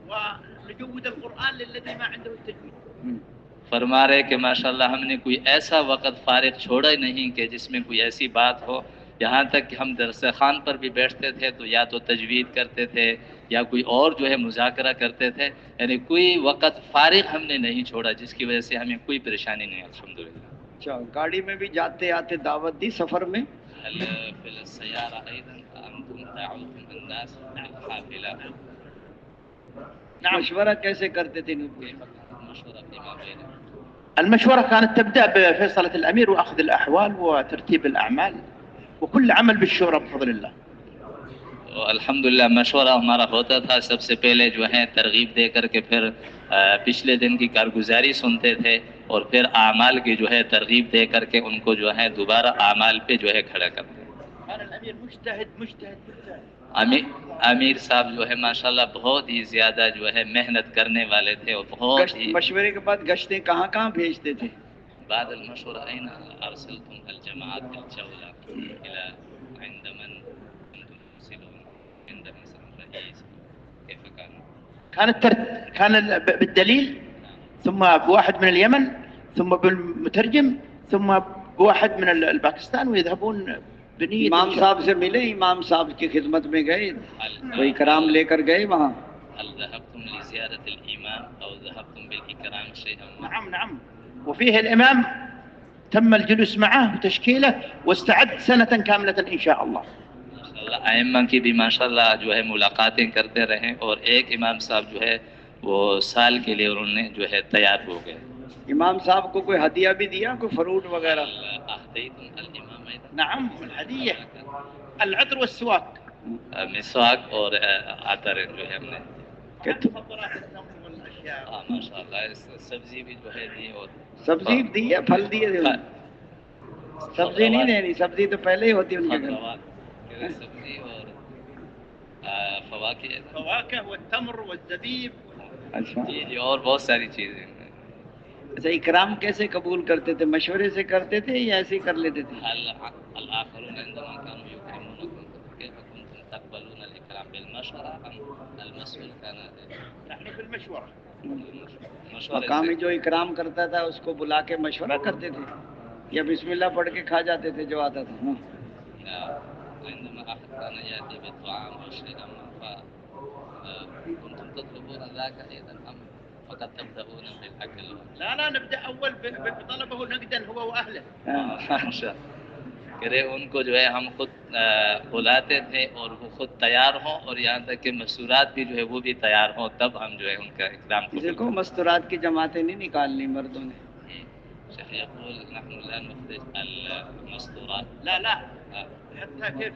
ونجود القرآن للذي ما عنده التجويد. فرما رہے کہ ماشاءاللہ ہم نے کوئی ایسا وقت فارغ چھوڑا ہی نہیں کہ جس میں کوئی ایسی بات ہو، یہاں تک کہ ہم درس خوان پر بھی بیٹھتے تھے تو یا تو تجوید کرتے تھے یا کوئی اور جو ہے مذاکرہ کرتے تھے، یعنی کوئی وقت فارغ ہم نے نہیں چھوڑا جس کی وجہ سے ہمیں کوئی پریشانی نہیں. الحمدللہ. اچھا گاڑی میں بھی جاتے آتے دعوت دی سفر میں؟ مشورہ کیسے کرتے تھے؟ المشورة كانت تبدأ بفيصلة الأمير وأخذ الأحوال وترتيب الأعمال وكل عمل بالشورى بفضل الله. الحمدللہ مشورہ ہمارا ہوتا تھا، سب سے پہلے جو ہے ترغیب دے کر کے پھر پچھلے دن کی کارگزاری سنتے تھے اور پھر اعمال کی جو ہے ترغیب دے کر کے ان کو جو ہے دوبارہ اعمال پہ جو ہے کھڑا کرتے. امیر صاحب جو ہے ماشاءاللہ بہت ہی زیادہ جو ہے محنت کرنے والے تھے اور بہت ہی. مشورے کے بعد گشتیں کہاں کہاں بھیجتے تھے؟ بعد المشورہ اين ارسلتم الجماعات الجولة الى عند من عند مثلا الرئيس كيف كان بالدليل ثم بواحد من اليمن ثم بالمترجم ثم بواحد من الباكستان ويذهبون بنية. امام صاحب سے ملے؟ امام صاحب کی خدمت میں گئے؟ کوئی کرام لے کر گئے وہاں؟ هل ذهبتم لزيارة الإمام أو ذهبتم بالإكرام شيئا؟ نعم وفيه الإمام تم الجلوس معه وتشكيله واستعد سنة كاملة إن شاء الله. ائمہ کی بھی ماشاءاللہ جو ہے ملاقاتیں کرتے رہیں اور ایک امام صاحب جو ہے وہ سال کے لیے انہوں نے جو ہے تیار ہو گئے. امام صاحب کو کوئی ہدیہ بھی دیا، کوئی فروٹ وغیرہ؟ اہدیتم الامام نعم الهدية العطر والسواك. مسواک اور عطر جو ہے ہم نے مخدرات التمر والاشياء. ماشاء اللہ سبزی بھی جو ہے دی اور سبزی دی ہے، پھل دیے تھے. سبزی نہیں دینی، سبزی تو پہلے ہی ہوتی ان کے گھر. سبزی اور فواكه والتمر والزبيب. اچھا جی اور بہت ساری چیزیں. اچھا، اکرام کیسے قبول کرتے تھے؟ مشورے سے کرتے تھے یا ایسے ہی کر لیتے تھے؟ الآخرون عندما كانوا يكرمونكم كيف كنتم تقبلون الإكرام بالمشورة أم المسؤول كان؟ نحن بالمشورة. مقام میں جو اکرام کرتا تھا اس کو بلا کے مشورہ کرتے تھے یا بسم اللہ پڑھ کے کھا جاتے تھے جو آتا تھا؟ عندما أحد كان يأتي بالطعام وشيئا ما فكنتم تطلبون ذاك أيضا أم فقد تبدأون بالأكل؟ لا نبدأ أول بطلبه نقدا هو وأهله. کہ ان کو جو ہے ہم خود بلاتے تھے اور وہ خود تیار ہوں اور یہاں تک کہ مستورات بھی جو ہے وہ بھی تیار ہوں تب ہم جو ہے ان کا اکرام کرتے ہیں. دیکھو مستورات کی جماعتیں نہیں نکالنی مردوں نے. شیخ یقول نحن لا نخرج المستورات. لا حتى كيف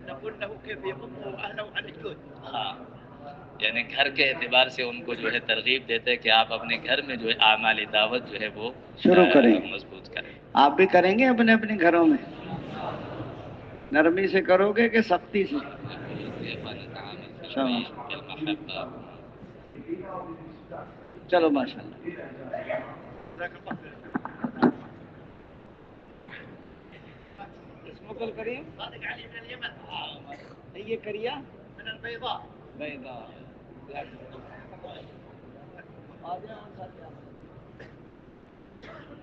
نقول له كيف يضم أهله على الجود. یعنی گھر کے اعتبار سے ان کو جو ہے ترغیب دیتے کہ آپ اپنے گھر میں جو ہے اعمال دعوت جو ہے وہ شروع کریں، مضبوط کریں. آپ بھی کریں گے اپنے اپنے گھروں میں؟ نرمی سے کرو گے کہ سختی سے؟ چلو ماشاء اللہ. مقل کریے صادق علي من اليمن. یہ کریا من البيضاء.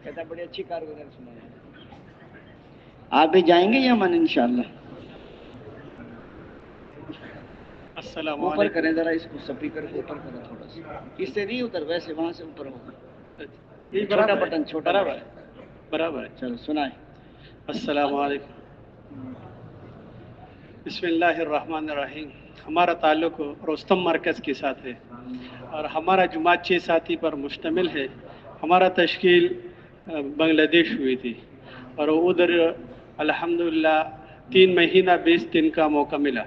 کہتا بڑی اچھی کارگزاری سنا. آپ بھی جائیں گے یمن انشاءاللہ؟ السلام اوپر علیکم. کریں ذرا اس کو، سپیکر کو اوپر کریں تھوڑا سا. اس سے نہیں ادھر، ویسے وہاں سے اوپر ہوگا. چھوٹا بٹن چھوٹا برابر. چلو سنائیں. السلام علیکم. بسم اللہ الرحمن الرحیم. ہمارا تعلق رستم مرکز کے ساتھ ہے اور ہمارا جماعت 6 ساتھی پر مشتمل ہے. ہمارا تشکیل بنگلہ دیش ہوئی تھی اور ادھر الحمدللہ 3 مہینہ 20 دن کا موقع ملا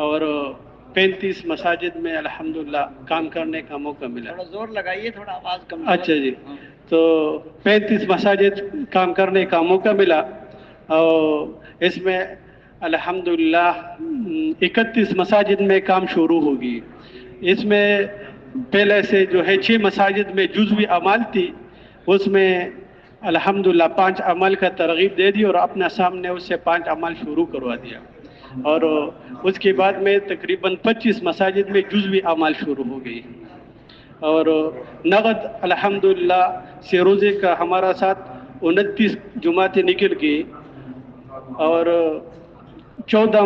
اور 35 مساجد میں الحمدللہ کام کرنے کا موقع ملا. تھوڑا زور لگائیے، تھوڑا آواز کم. اچھا جی. تو 35 مساجد کام کرنے کا موقع ملا اور اس میں الحمدللہ 31 مساجد میں کام شروع ہوگی. اس میں پہلے سے جو ہے 6 مساجد میں جزوی اعمال تھی، اس میں الحمدللہ 5 عمل کا ترغیب دے دی اور اپنا سامنے اس سے 5 عمل شروع کروا دیا اور اس کے بعد میں تقریباً 25 مساجد میں جزوی اعمال شروع ہو گئی اور نقد الحمدللہ سے روزے کا ہمارا ساتھ 29 جماعتیں نکل گئی اور 14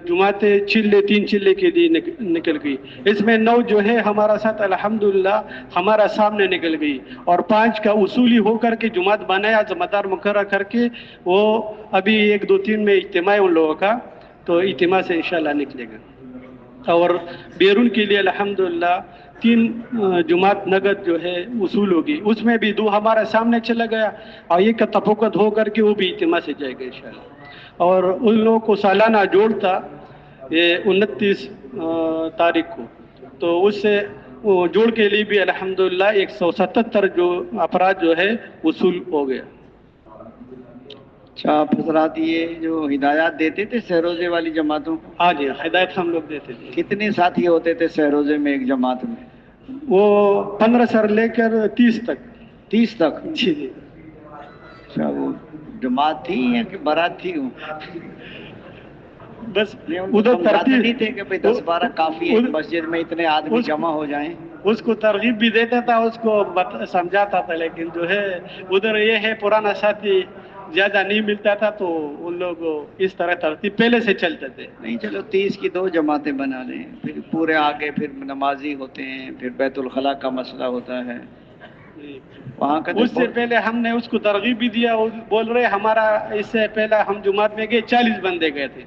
جماعتیں 3 چلے کے لیے نکل گئی. اس میں 9 جو ہے ہمارا ساتھ الحمدللہ ہمارا سامنے نکل گئی اور 5 کا اصولی ہو کر کے جماعت بنایا ذمہ دار مقرر کر کے. وہ ابھی 1 2 3 میں اجتماع ہے ان لوگوں کا، تو اجتماع سے انشاءاللہ نکلے گا. اور بیرون کے لیے الحمدللہ 3 جماعت نگد جو ہے وصول ہوگی. اس میں بھی 2 ہمارا سامنے چلا گیا اور ایک کا تفوقت ہو کر کے وہ بھی اجتماع سے جائے گا انشاءاللہ. اور ان لوگوں کو سالانہ جوڑتا یہ 29 تاریخ کو، تو اس سے جوڑ کے لیے بھی الحمدللہ 177 جو افراد جو ہے وصول ہو گیا. اچھا، آپ حضرات یہ جو ہدایات دیتے تھے سہروزے والی جماعتوں کو؟ ہاں جی، ہدایت ہم لوگ دیتے تھے. کتنے ساتھی ہوتے تھے سہروزے میں ایک جماعت میں؟ وہ 15 سے لے کر 30 تک. 30 تک؟ جی جی. اچھا، وہ جماعت تھی یا کہ بارات تھی؟ بس ادھر ترتیب نہیں تھے کہ 10-12 کافی ہے مسجد میں اتنے آدمی جمع ہو جائیں؟ اس کو ترغیب بھی دیتا تھا، اس کو سمجھاتا تھا، لیکن جو ہے ادھر یہ ہے پرانا ساتھی زیادہ نہیں ملتا تھا تو ان لوگ اس طرح ترتیب پہلے سے چلتے تھے. نہیں چلو 30 کی 2 جماعتیں بنا لیں، پھر پورے آگے پھر نمازی ہوتے ہیں، پھر بیت الخلاء کا مسئلہ ہوتا ہے وہاں کا. اس سے پہلے ہم نے اس کو ترغیب بھی دیا اور بول رہے ہمارا اس سے پہلے ہم جماعت میں گئے 40 بندے گئے تھے.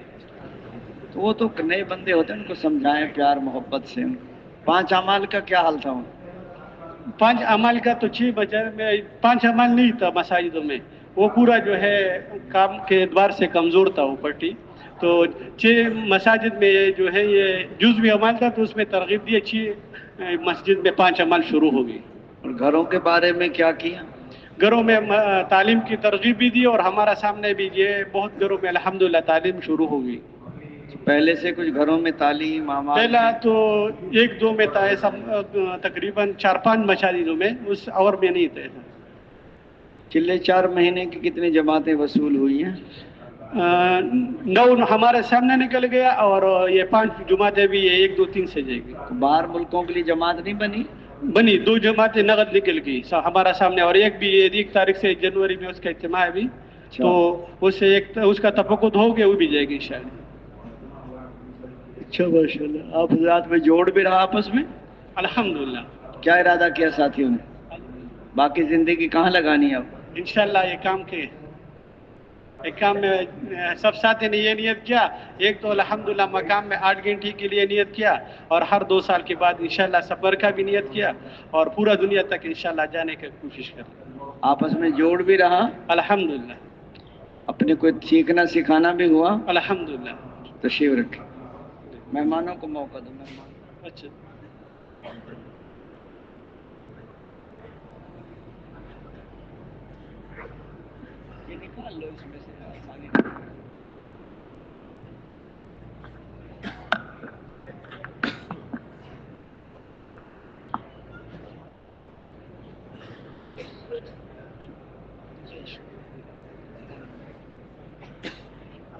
تو وہ تو نئے بندے ہوتے ہیں، ان کو سمجھائیں پیار محبت سے. 5 اعمال کا کیا حال تھا؟ 5 عمل کا تو 6 بجے میں 5 عمل نہیں تھا مساجدوں میں. وہ پورا جو ہے کام کے اعتبار سے کمزور تھا وہ پٹی. تو 6 مساجد میں جو ہے یہ جزوی عمل تھا، تو اس میں ترغیب دی، 6 مسجد میں 5 عمل شروع ہو گئی. اور گھروں کے بارے میں کیا کیا؟ گھروں میں تعلیم کی ترغیب بھی دی، اور ہمارا سامنے بھی یہ بہت گھروں میں الحمدللہ تعلیم شروع ہو گئی. پہلے سے کچھ گھروں میں تعلیم پہلا تو 1-2 میں تھا ایسا، تقریباً 4-5 مساجدوں میں، اس اور میں نہیں تھے. چلے 4 مہینے کی کتنی جماعتیں وصول ہوئی ہیں؟ 9 ہمارے سامنے نکل گیا، اور یہ 5 جماعتیں بھی 1 2 3 سے جائے گی. باہر ملکوں کے لیے جماعت نہیں بنی 2 جماعتیں نقد نکل گئی ہمارا سامنے، اور ایک بھی 1 تاریخ سے جنوری میں اس کا اجتماع ہے بھی، تو اس کا تفقد ہو گیا، وہ بھی جائے گی انشاءاللہ. اچھا ماشاءاللہ. آپ حضرات میں جوڑ بھی رہا آپس میں الحمدللہ. کیا ارادہ کیا ساتھیوں نے؟ باقی زندگی کہاں لگانی ہے آپ؟ انشاءاللہ ایک کام میں سب ساتھی نے یہ نیت کیا. ایک تو الحمدللہ مقام میں 8 گھنٹے کے لیے نیت کیا، اور ہر 2 سال کے بعد انشاءاللہ سفر کا بھی نیت کیا، اور پورا دنیا تک انشاءاللہ جانے کی کوشش کر. آپس میں جوڑ بھی رہا الحمدللہ. اپنے کو سیکھنا سکھانا بھی ہوا الحمدللہ. تشریف رکھیں. مہمانوں کو موقع دو. اچھا. یہ نکال لو اس میں سے آسانی.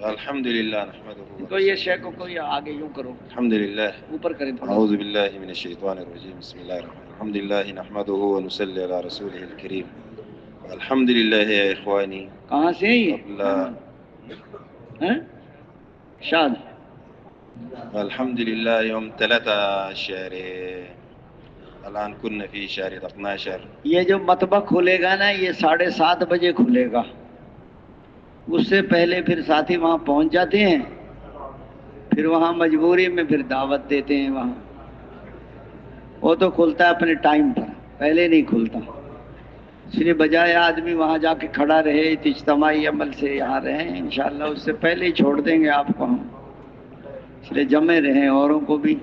الحمدللہ نحمدہ تو یہ شے کو یہ آگے یوں کرو، الحمدللہ اوپر کریں تھوڑا. اعوذ باللہ من الشیطان الرجیم بسم اللہ الرحمن الرحیم الحمدللہ نحمدہ ونصلی علی رسولہ الکریم. الحمدللہ یا اخوانی. کہاں سے ہے یہ؟ شاد. الحمدللہ یوم 3 شہر الان کن فی شہر 12. یہ جو مطبخ کھلے گا نا، یہ 7:30 بجے کھلے گا. اس سے پہلے پھر ساتھی وہاں پہنچ جاتے ہیں، پھر وہاں مجبوری میں پھر دعوت دیتے ہیں. وہاں وہ تو کھلتا ہے اپنے ٹائم پر، پہلے نہیں کھلتا. اس لیے بجائے آدمی وہاں جا کے کھڑا رہے، اجتماعی عمل سے یہاں رہیں. انشاءاللہ اس سے پہلے ہی چھوڑ دیں گے آپ کو ہم. اس لیے جمع رہیں. اوروں کو بھی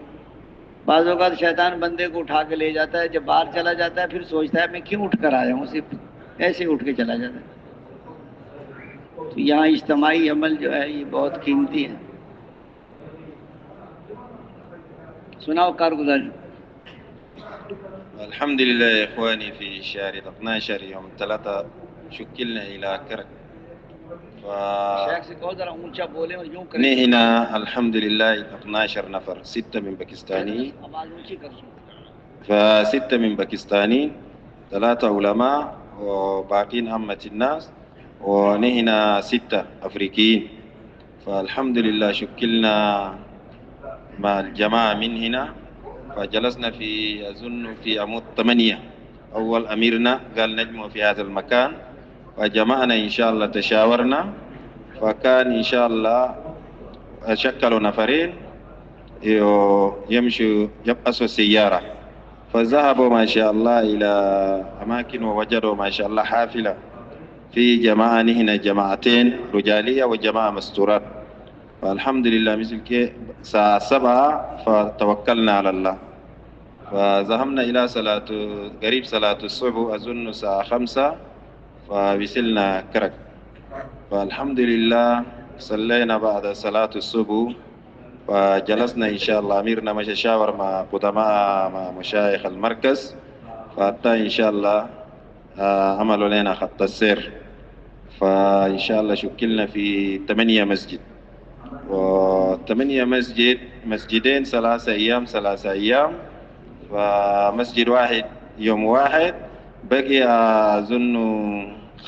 بعض اوقات شیطان بندے کو اٹھا کے لے جاتا ہے، جب باہر چلا جاتا ہے پھر سوچتا ہے میں کیوں اٹھ کر آیا ہوں، صرف ایسے اٹھ کے چلا جاتا ہے. تو یہاں اجتماعی عمل جو ہے یہ بہت قیمتی ہے. سناؤ کارگزاری. الحمدللہ یا اخوانی فی شہر 12 یوم 3 شکلنا الى کرک. شیخ سے کہو ذرا اونچا بولے اور یوں کریں. نحنا الحمدللہ 12 نفر، 6 من پاکستانی، آواز اونچی کر سو. ف6 من پاکستانی، 3 علماء وباقين عامة الناس، ونحن 6 أفريقيين. فالحمد لله شكلنا مع الجماعة من هنا، فجلسنا في أظن في عمود 8. أول أميرنا قال نجمع في هذا المكان، فجمعنا إن شاء الله، تشاورنا، فكان إن شاء الله شكلوا نفرين يمشوا يبقصوا السيارة، فذهبوا ما شاء الله إلى أماكن ووجدوا ما شاء الله حافلة في جماعة، هنا جماعتين رجالية وجماعة مستورات. فالحمد لله مثل كي الساعة 7 فتوكلنا على الله، فذهبنا إلى صلاة قريب صلاة الصبح أظن الساعة 5، فوصلنا كرك. فالحمد لله صلينا بعد صلاة الصبح، فجلسنا إن شاء الله. أميرنا مشى شاور مع قدماء مع مشايخ المركز، فحتى إن شاء الله عملوا لنا خط السير. فإن شاء الله شكلنا في 8 مسجد، و8 مسجدين 3 أيام 3 أيام، فمسجد واحد يوم واحد، بقي أظن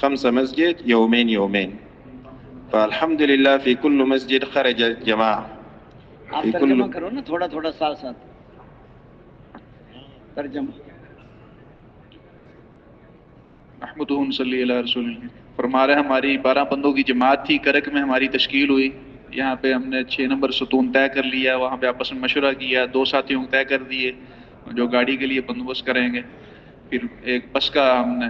5 مسجد يومين. فالحمد لله في كل مسجد خرج جماعة. آپ ترجمہ کرو نا تھوڑا تھوڑا ساتھ ساتھ ترجمہ. احمد صلی اللہ رسول اللہ. فرما رہے ہماری 12 بندوں کی جماعت تھی، کرک میں ہماری تشکیل ہوئی. یہاں پہ ہم نے 6 نمبر ستون طے کر لیا، وہاں پہ آپس میں مشورہ کیا، 2 ساتھیوں کو طے کر دیے جو گاڑی کے لیے بندوبست کریں گے. پھر ایک بس کا ہم نے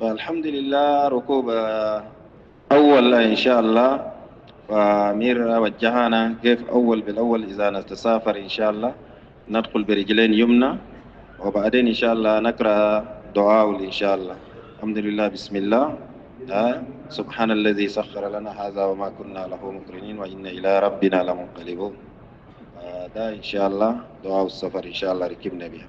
فالحمد لله ركوب أول إن شاء الله. فأمير وجهنا كيف أول بالأول إذا نتسافر إن شاء الله ندخل برجلين يمنى، وبعدين إن شاء الله نقرأ دعاء إن شاء الله. الحمد لله بسم الله سبحان الذي سخر لنا هذا وما كنا له مقرنين وإنا إلى ربنا لمنقلبون. ده إن شاء الله دعاء السفر إن شاء الله ركبنا بها.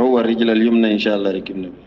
هو الرجل اليمنى إن شاء الله ركبنا بها.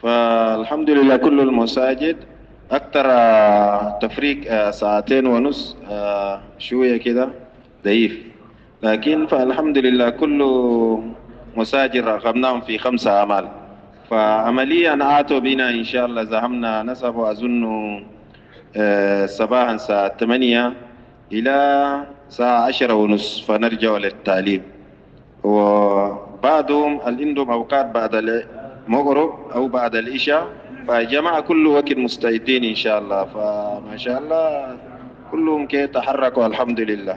فالحمد لله كل المساجد أكثر تفريق 2.5 ساعة شوية كده ضعيف، لكن فالحمد لله كل مساجد رقمناهم في 5 أعمال. فعمليا آتوا بنا إن شاء الله زهمنا نسب أظن صباحا الساعة 8 إلى الساعة 10:30 فنرجع للتعليم. وبعضهم عندهم أوقات بعد المغرب أو بعد العشاء، فجماعة كل وقت مستعدين إن شاء الله. فما شاء الله كلهم كي تحركوا الحمد لله.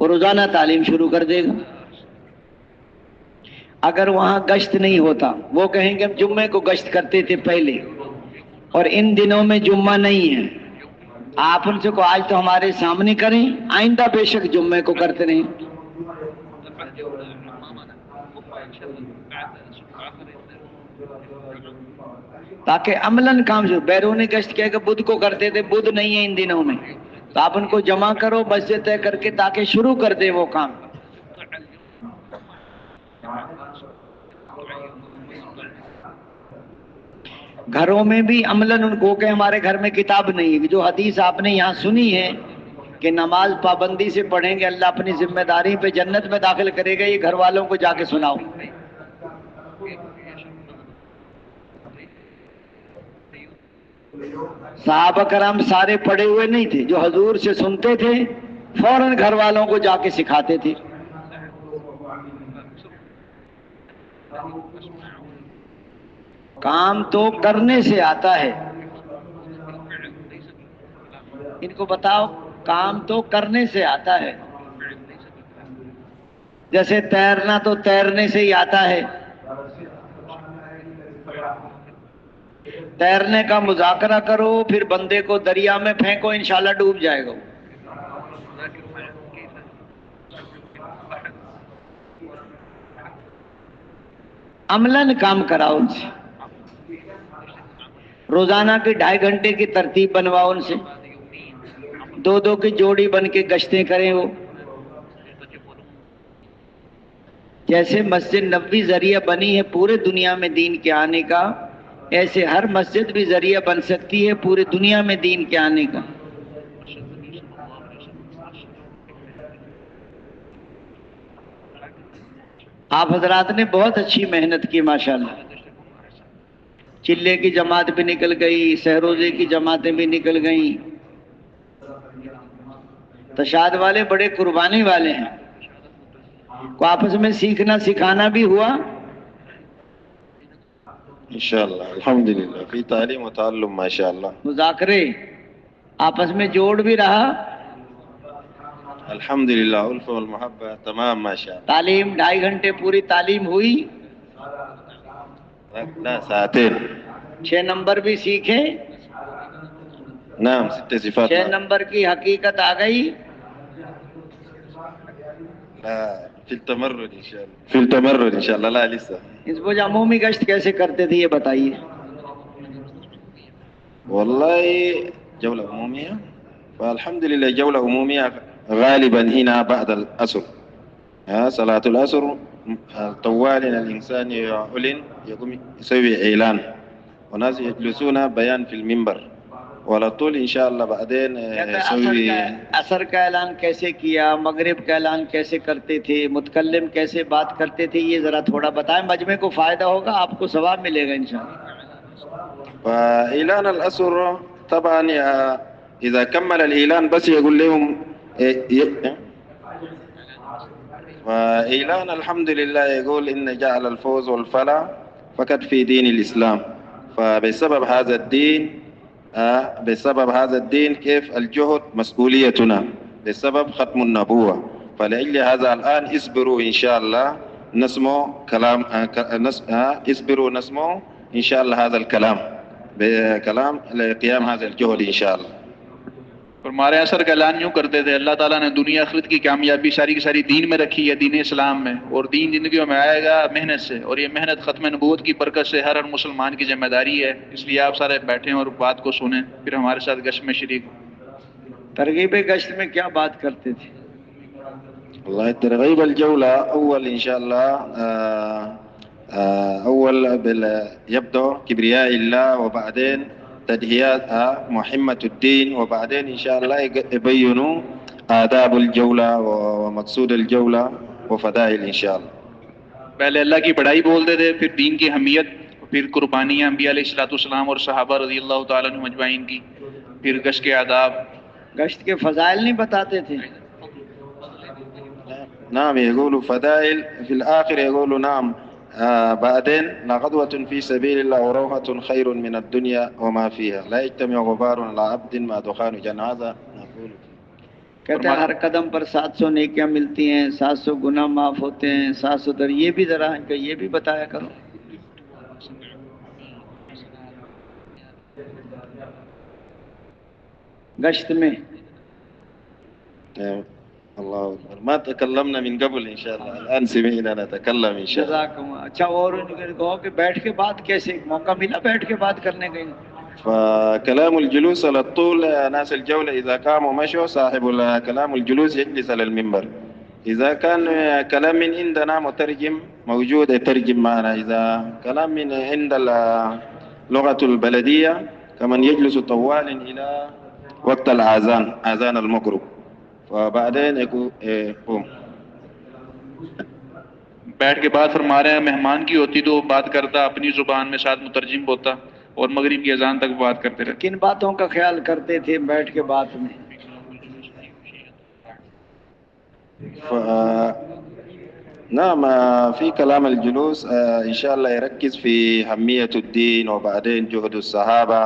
وہ روزانہ تعلیم شروع کر دے گا. اگر وہاں گشت نہیں ہوتا، وہ کہیں گے ہم جمعے کو گشت کرتے تھے پہلے اور ان دنوں میں جمعہ نہیں ہے. آپ ان سے کو آج تو ہمارے سامنے کریں، آئندہ بے شک جمعے کو کرتے رہیں. تاکہ عملاً کام شروع. بیرونی گشت کہہ کہ بدھ کو کرتے تھے، بدھ نہیں ہے ان دنوں میں، تو آپ ان کو جمع کرو مسجد طے کر کے تاکہ شروع کر دے وہ کام. گھروں میں بھی عملاً ان کو کہ ہمارے گھر میں کتاب نہیں ہے. جو حدیث آپ نے یہاں سنی ہے کہ نماز پابندی سے پڑھیں گے اللہ اپنی ذمہ داری پہ جنت میں داخل کرے گا، یہ گھر والوں کو جا کے سناؤ. صحابہ کرام سارے پڑھے ہوئے نہیں تھے، جو حضور سے سنتے تھے فوراً گھر والوں کو جا کے سکھاتے تھے. کام تو کرنے سے آتا ہے. ان کو بتاؤ کام تو کرنے سے آتا ہے. جیسے تیرنا تو تیرنے سے ہی آتا ہے. تیرنے کا مذاکرہ کرو پھر بندے کو دریا میں پھینکو انشاءاللہ ڈوب جائے گا. عملاً کام کراؤ ان سے. روزانہ کی 2.5 گھنٹے کی ترتیب بنواؤ ان سے. 2 کی جوڑی بن کے گشتیں کریں. وہ جیسے مسجد نبوی ذریعہ بنی ہے پورے دنیا میں دین کے آنے کا، ایسے ہر مسجد بھی ذریعہ بن سکتی ہے پوری دنیا میں دین کے آنے کا. آپ حضرات نے بہت اچھی محنت کی ماشاءاللہ. چلے کی جماعت بھی نکل گئی، سہروزے کی جماعتیں بھی نکل گئیں. تشاد والے بڑے قربانی والے ہیں. کو آپس میں سیکھنا سکھانا بھی ہوا. انشاءاللہ الحمدللہ فی تعلیم و تعلم ماشاءاللہ. مذاکرے آپس میں جوڑ بھی رہا. الحمدللہ الف والمحبہ تمام ماشاءاللہ. تعلیم 2.5 گھنٹے پوری تعلیم ہوئی. ساعتين 6 نمبر بھی سیکھے. نعم 6 صفات. 6 نمبر کی حقیقت آ گئی. لا في التمرد ان شاء الله. في التمرد ان شاء الله. لا لسه. اس کو عمومی گشت کیسے کرتے تھے یہ بتائیے. والله جولة عمومية، فالحمد لله جولة عمومية غالبا هنا بعد الأسر. صلاة الأسر طوال الإنسان يعلن يقوم يسوي إعلان وناس يجلسون بيان في المنبر ولا طول إن شاء الله بعدين يسوي. عصر کا اعلان کیسے کیا، مغرب کا اعلان کیسے کرتے تھے، متکلم کیسے بات کرتے تھے، یہ ذرا تھوڑا بتائیں. مجمع کو فائدہ ہوگا، آپ کو ثواب ملے گا انشاءاللہ. فإعلان الأسر طبعا إذا كمل الإعلان بس يقول لهم وإعلان الحمد لله يقول إن جعل الفوز والفلاح فقط في دين الإسلام. فبسبب هذا الدين بسبب هذا الدين كيف الجهد مسؤوليتنا بسبب ختم النبوة. فلأجل هذا الآن اصبروا إن شاء الله نسمع كلام اصبروا نسمع إن شاء الله هذا الكلام بكلام لقيام هذا الجهد إن شاء الله. اور ہمارے اثر کا اعلان یوں کرتے تھے اللہ تعالیٰ نے دنیا آخرت کی کامیابی ساری کی ساری دین میں رکھی ہے، دین اسلام میں، اور دین زندگیوں میں آئے گا محنت سے، اور یہ محنت ختم نبوت کی برکت سے ہر مسلمان کی ذمہ داری ہے. اس لیے آپ سارے بیٹھیں اور بات کو سنیں، پھر ہمارے ساتھ گشت میں شریک ہوں. ترغیب گشت میں کیا بات کرتے تھے؟ والله ترغيب الجولة أول إن شاء الله أول يبدأ كبرياء الله وبعدين تدهيات محمة الدين وبعدين إن شاء الله يبينوا آداب الجولة ومقصود الجولة وفضائل إن شاء الله. پہلے اللہ کی بڑائی بولتے تھے، پھر دین کی اہمیت، پھر قربانیاں انبیاء علیہ الصلوۃ والسلام اور صحابہ رضی اللہ تعالیٰ عنہم اجمعین کی، پھر گشت کے آداب. گشت کے فضائل نہیں بتاتے تھے؟ نعم يقولوا فضائل في الآخر يقولوا نعم بعدين لغدوة في سبيل الله وروحة خير من الدنيا وما فيها لا يجتمع غبار على عبد مع دخان جنازة. نقول کہتے ہیں ہر قدم پر 700 نیکیاں ملتی ہیں، 700 گناہ معاف ہوتے ہیں، 700 در. یہ بھی ذرا ان کا یہ بھی بتایا کرو. گشت میں اللہ اکبر ما تکلمنا من قبل ان شاء اللہ الان سمعنا نتکلم ان شاء اللہ. جزاکم. اچھا اور ان کو کہو کہ بیٹھ کے بات کیسے موقع ملا بیٹھ کے بات کرنے کا؟ فكلام الجلوس على الطول ناس الجولة إذا قاموا مشوا صاحب كلام الجلوس يجلس على المنبر. إذا كان كلام من عندنا مترجم موجود يترجم معنا. إذا كلام من عند اللغة البلدية كمن يجلس طوالا إلى وقت الآذان آذان المغرب وبعدين يقوم. بیٹھ کے بات فرما رہے ہیں مہمان کی ہوتی تو بات کرتا اپنی زبان میں، ساتھ مترجم ہوتا اور مغرب کی اذان تک بات کرتے رہتے. کن باتوں کا خیال کرتے تھے بیٹھ کے بات میں؟ نعم في كلام الجلوس إن شاء الله يركز في أهمية الدين وبعدين جهد الصحابة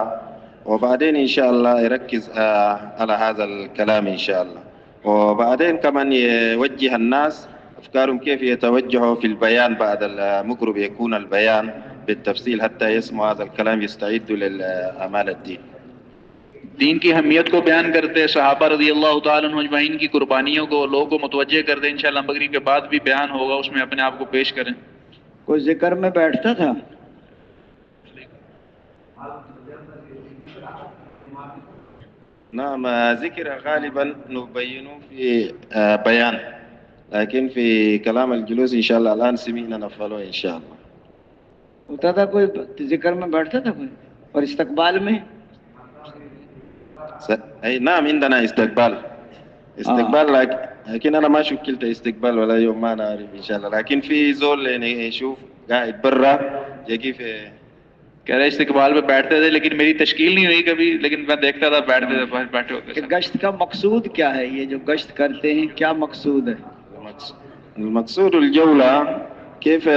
وبعدين إن شاء الله يركز على هذا الكلام إن شاء الله. وبعدين كمان يوجه الناس أفكارهم كيف يتوجهوا في البيان بعد المغرب، يكون البيان بالتفصيل حتى يسمعوا هذا الكلام يستعدوا للأعمال الدين. دین کی اہمیت کو بیان کرتے، صحابہ رضی اللہ تعالیٰ عنہ اجمعین کی قربانیوں کو لوگوں کو متوجہ کرتے. انشاءاللہ مغرب کے بعد بھی بیان ہوگا، اس میں اپنے آپ کو پیش کریں. کوئی ذکر میں بیٹھتا تھا؟ نعم ذكر غالبا نبين في بيان، لكن في كلام الجلوس إن شاء الله الآن سمعنا نفعله إن شاء الله. ہوتا تھا کوئی ذکر میں بیٹھتا تھا کوئی؟ اور استقبال میں؟ أي نعم عندنا استقبال لكن أنا ما شكلت استقبال ولا يوم ما نعرف إن شاء الله. لكن في زول يعني يشوف قاعد برا يجي في کہہ رہے استقبال میں بیٹھتے تھے لیکن میری تشکیل نہیں ہوئی کبھی، لیکن میں دیکھتا تھا بیٹھتے تھے باہر بیٹھے ہوتے. گشت کا مقصود کیا ہے؟ یہ جو گشت کرتے ہیں کیا مقصود ہے؟ المقصود الجولة كيف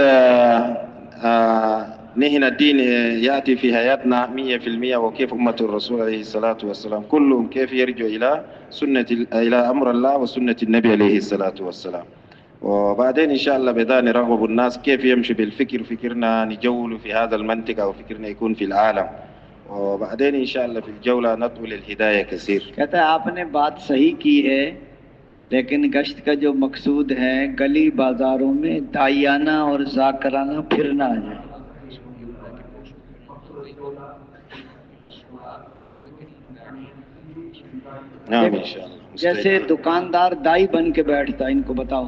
نحن الدين يأتي في حياتنا 100%، وكيف أمة الرسول عليه الصلاة والسلام كلهم كيف يرجع إلى أمر الله وسنة النبي عليه الصلاة والسلام. وبعدين إن شاء الله بدأ نرغب الناس كيف يمشي بالفكر، فكرنا نجول في هذا المنطقة وفكرنا يكون في العالم. وبعدين إن شاء الله في الجولة نطول الهداية كثير. کہتا ہے آپ نے بات صحیح کی ہے، لیکن گشت کا جو مقصود ہے گلی بازاروں میں داعیانہ اور ذاکرانہ پھرنا ہے. جیسے دکاندار دائی بن کے بیٹھتا، ان کو بتاؤ،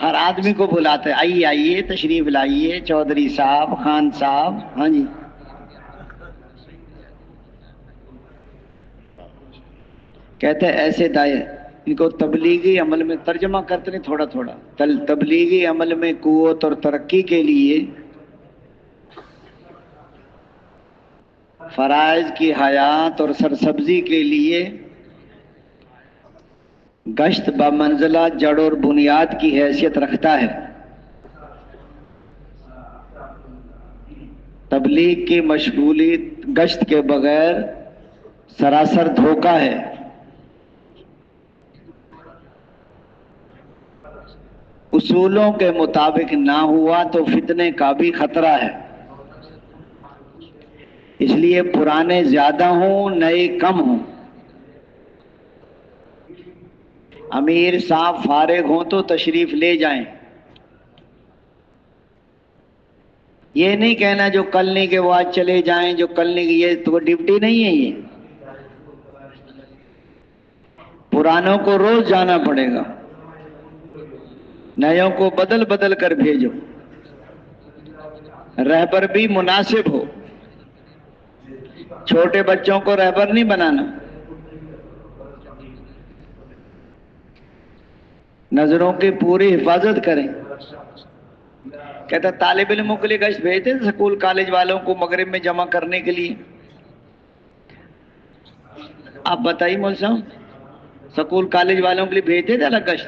ہر آدمی کو بلاتے آئیے آئیے تشریف لائیے، چودھری صاحب، خان صاحب. ہاں جی کہتے ہیں ایسے دائیں ان کو تبلیغی عمل میں ترجمہ کرتے نہیں تھوڑا تھوڑا. تبلیغی عمل میں قوت اور ترقی کے لیے، فرائض کی حیات اور سرسبزی کے لیے گشت بمنزلہ جڑ اور بنیاد کی حیثیت رکھتا ہے. تبلیغ کی مشغولیت گشت کے بغیر سراسر دھوکہ ہے. اصولوں کے مطابق نہ ہوا تو فتنے کا بھی خطرہ ہے. اس لیے پرانے زیادہ ہوں نئے کم ہوں. امیر صاحب فارغ ہوں تو تشریف لے جائیں. یہ نہیں کہنا جو کل نہیں کہ وہ آج چلے جائیں، جو کل نہیں کہ یہ تو ڈیوٹی نہیں ہے. یہ پرانوں کو روز جانا پڑے گا، نئیوں کو بدل بدل کر بھیجو. رہبر بھی مناسب ہو، چھوٹے بچوں کو رہبر نہیں بنانا. نظروں کی پوری حفاظت کریں. کہتا طالب علموں کے لیے گشت بھیجتے تھے سکول کالج والوں کو مغرب میں جمع کرنے کے لیے. آپ بتائیے مول صاحب، سکول کالج والوں کے لیے بھیجتے تھے الگ گشت؟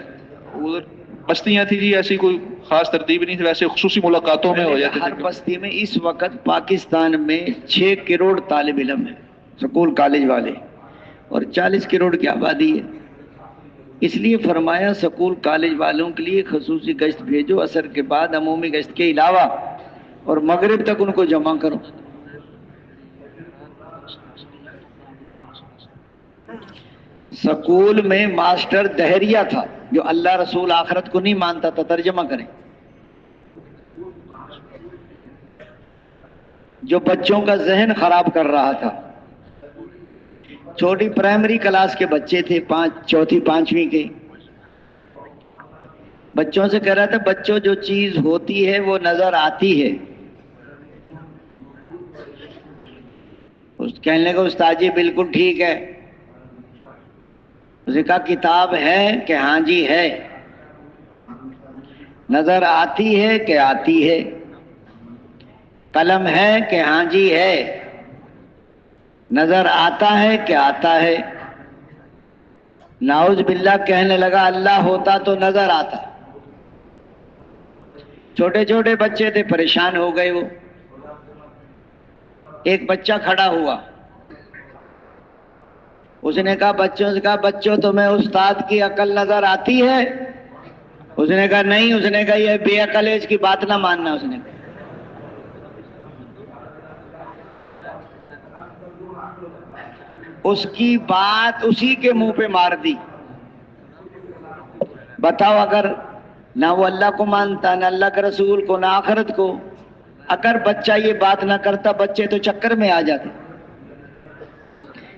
بستیاں تھی جی، ایسی کوئی خاص ترتیب نہیں تھی، ویسے خصوصی ملاقاتوں میں ہو جاتے تھے. ہر بستی میں اس وقت پاکستان میں 6 کروڑ طالب علم ہیں سکول کالج والے. اور 40 کروڑ کی آبادی ہے. اس لیے فرمایا سکول کالج والوں کے لیے خصوصی گشت بھیجو عصر کے بعد عمومی گشت کے علاوہ، اور مغرب تک ان کو جمع کرو. سکول میں ماسٹر دہریہ تھا جو اللہ رسول آخرت کو نہیں مانتا تھا. ترجمہ کریں. جو بچوں کا ذہن خراب کر رہا تھا. چھوٹی پرائمری کلاس کے بچے تھے، چوتھی پانچویں کے. بچوں سے کہہ رہا تھا بچوں جو چیز ہوتی ہے وہ نظر آتی ہے. کہنے لگا استاد جی بالکل ٹھیک ہے. اس نے کہا کتاب ہے کہ ہاں جی ہے. نظر آتی ہے کہ آتی ہے. قلم ہے کہ ہاں جی ہے. نظر آتا ہے کہ آتا ہے. نعوذ باللہ کہنے لگا اللہ ہوتا تو نظر آتا. چھوٹے چھوٹے بچے تھے، پریشان ہو گئے وہ. ایک بچہ کھڑا ہوا، اس نے کہا بچوں سے کہا بچوں تمہیں استاد کی عقل نظر آتی ہے؟ اس نے کہا نہیں. اس نے کہا یہ بے عقل ہے، اس کی بات نہ ماننا. اس نے کہا اس کی بات اسی کے منہ پہ مار دی. بتاؤ اگر نہ وہ اللہ کو مانتا، نہ اللہ کے رسول کو، نہ آخرت کو، اگر بچہ یہ بات نہ کرتا بچے تو چکر میں آ جاتے.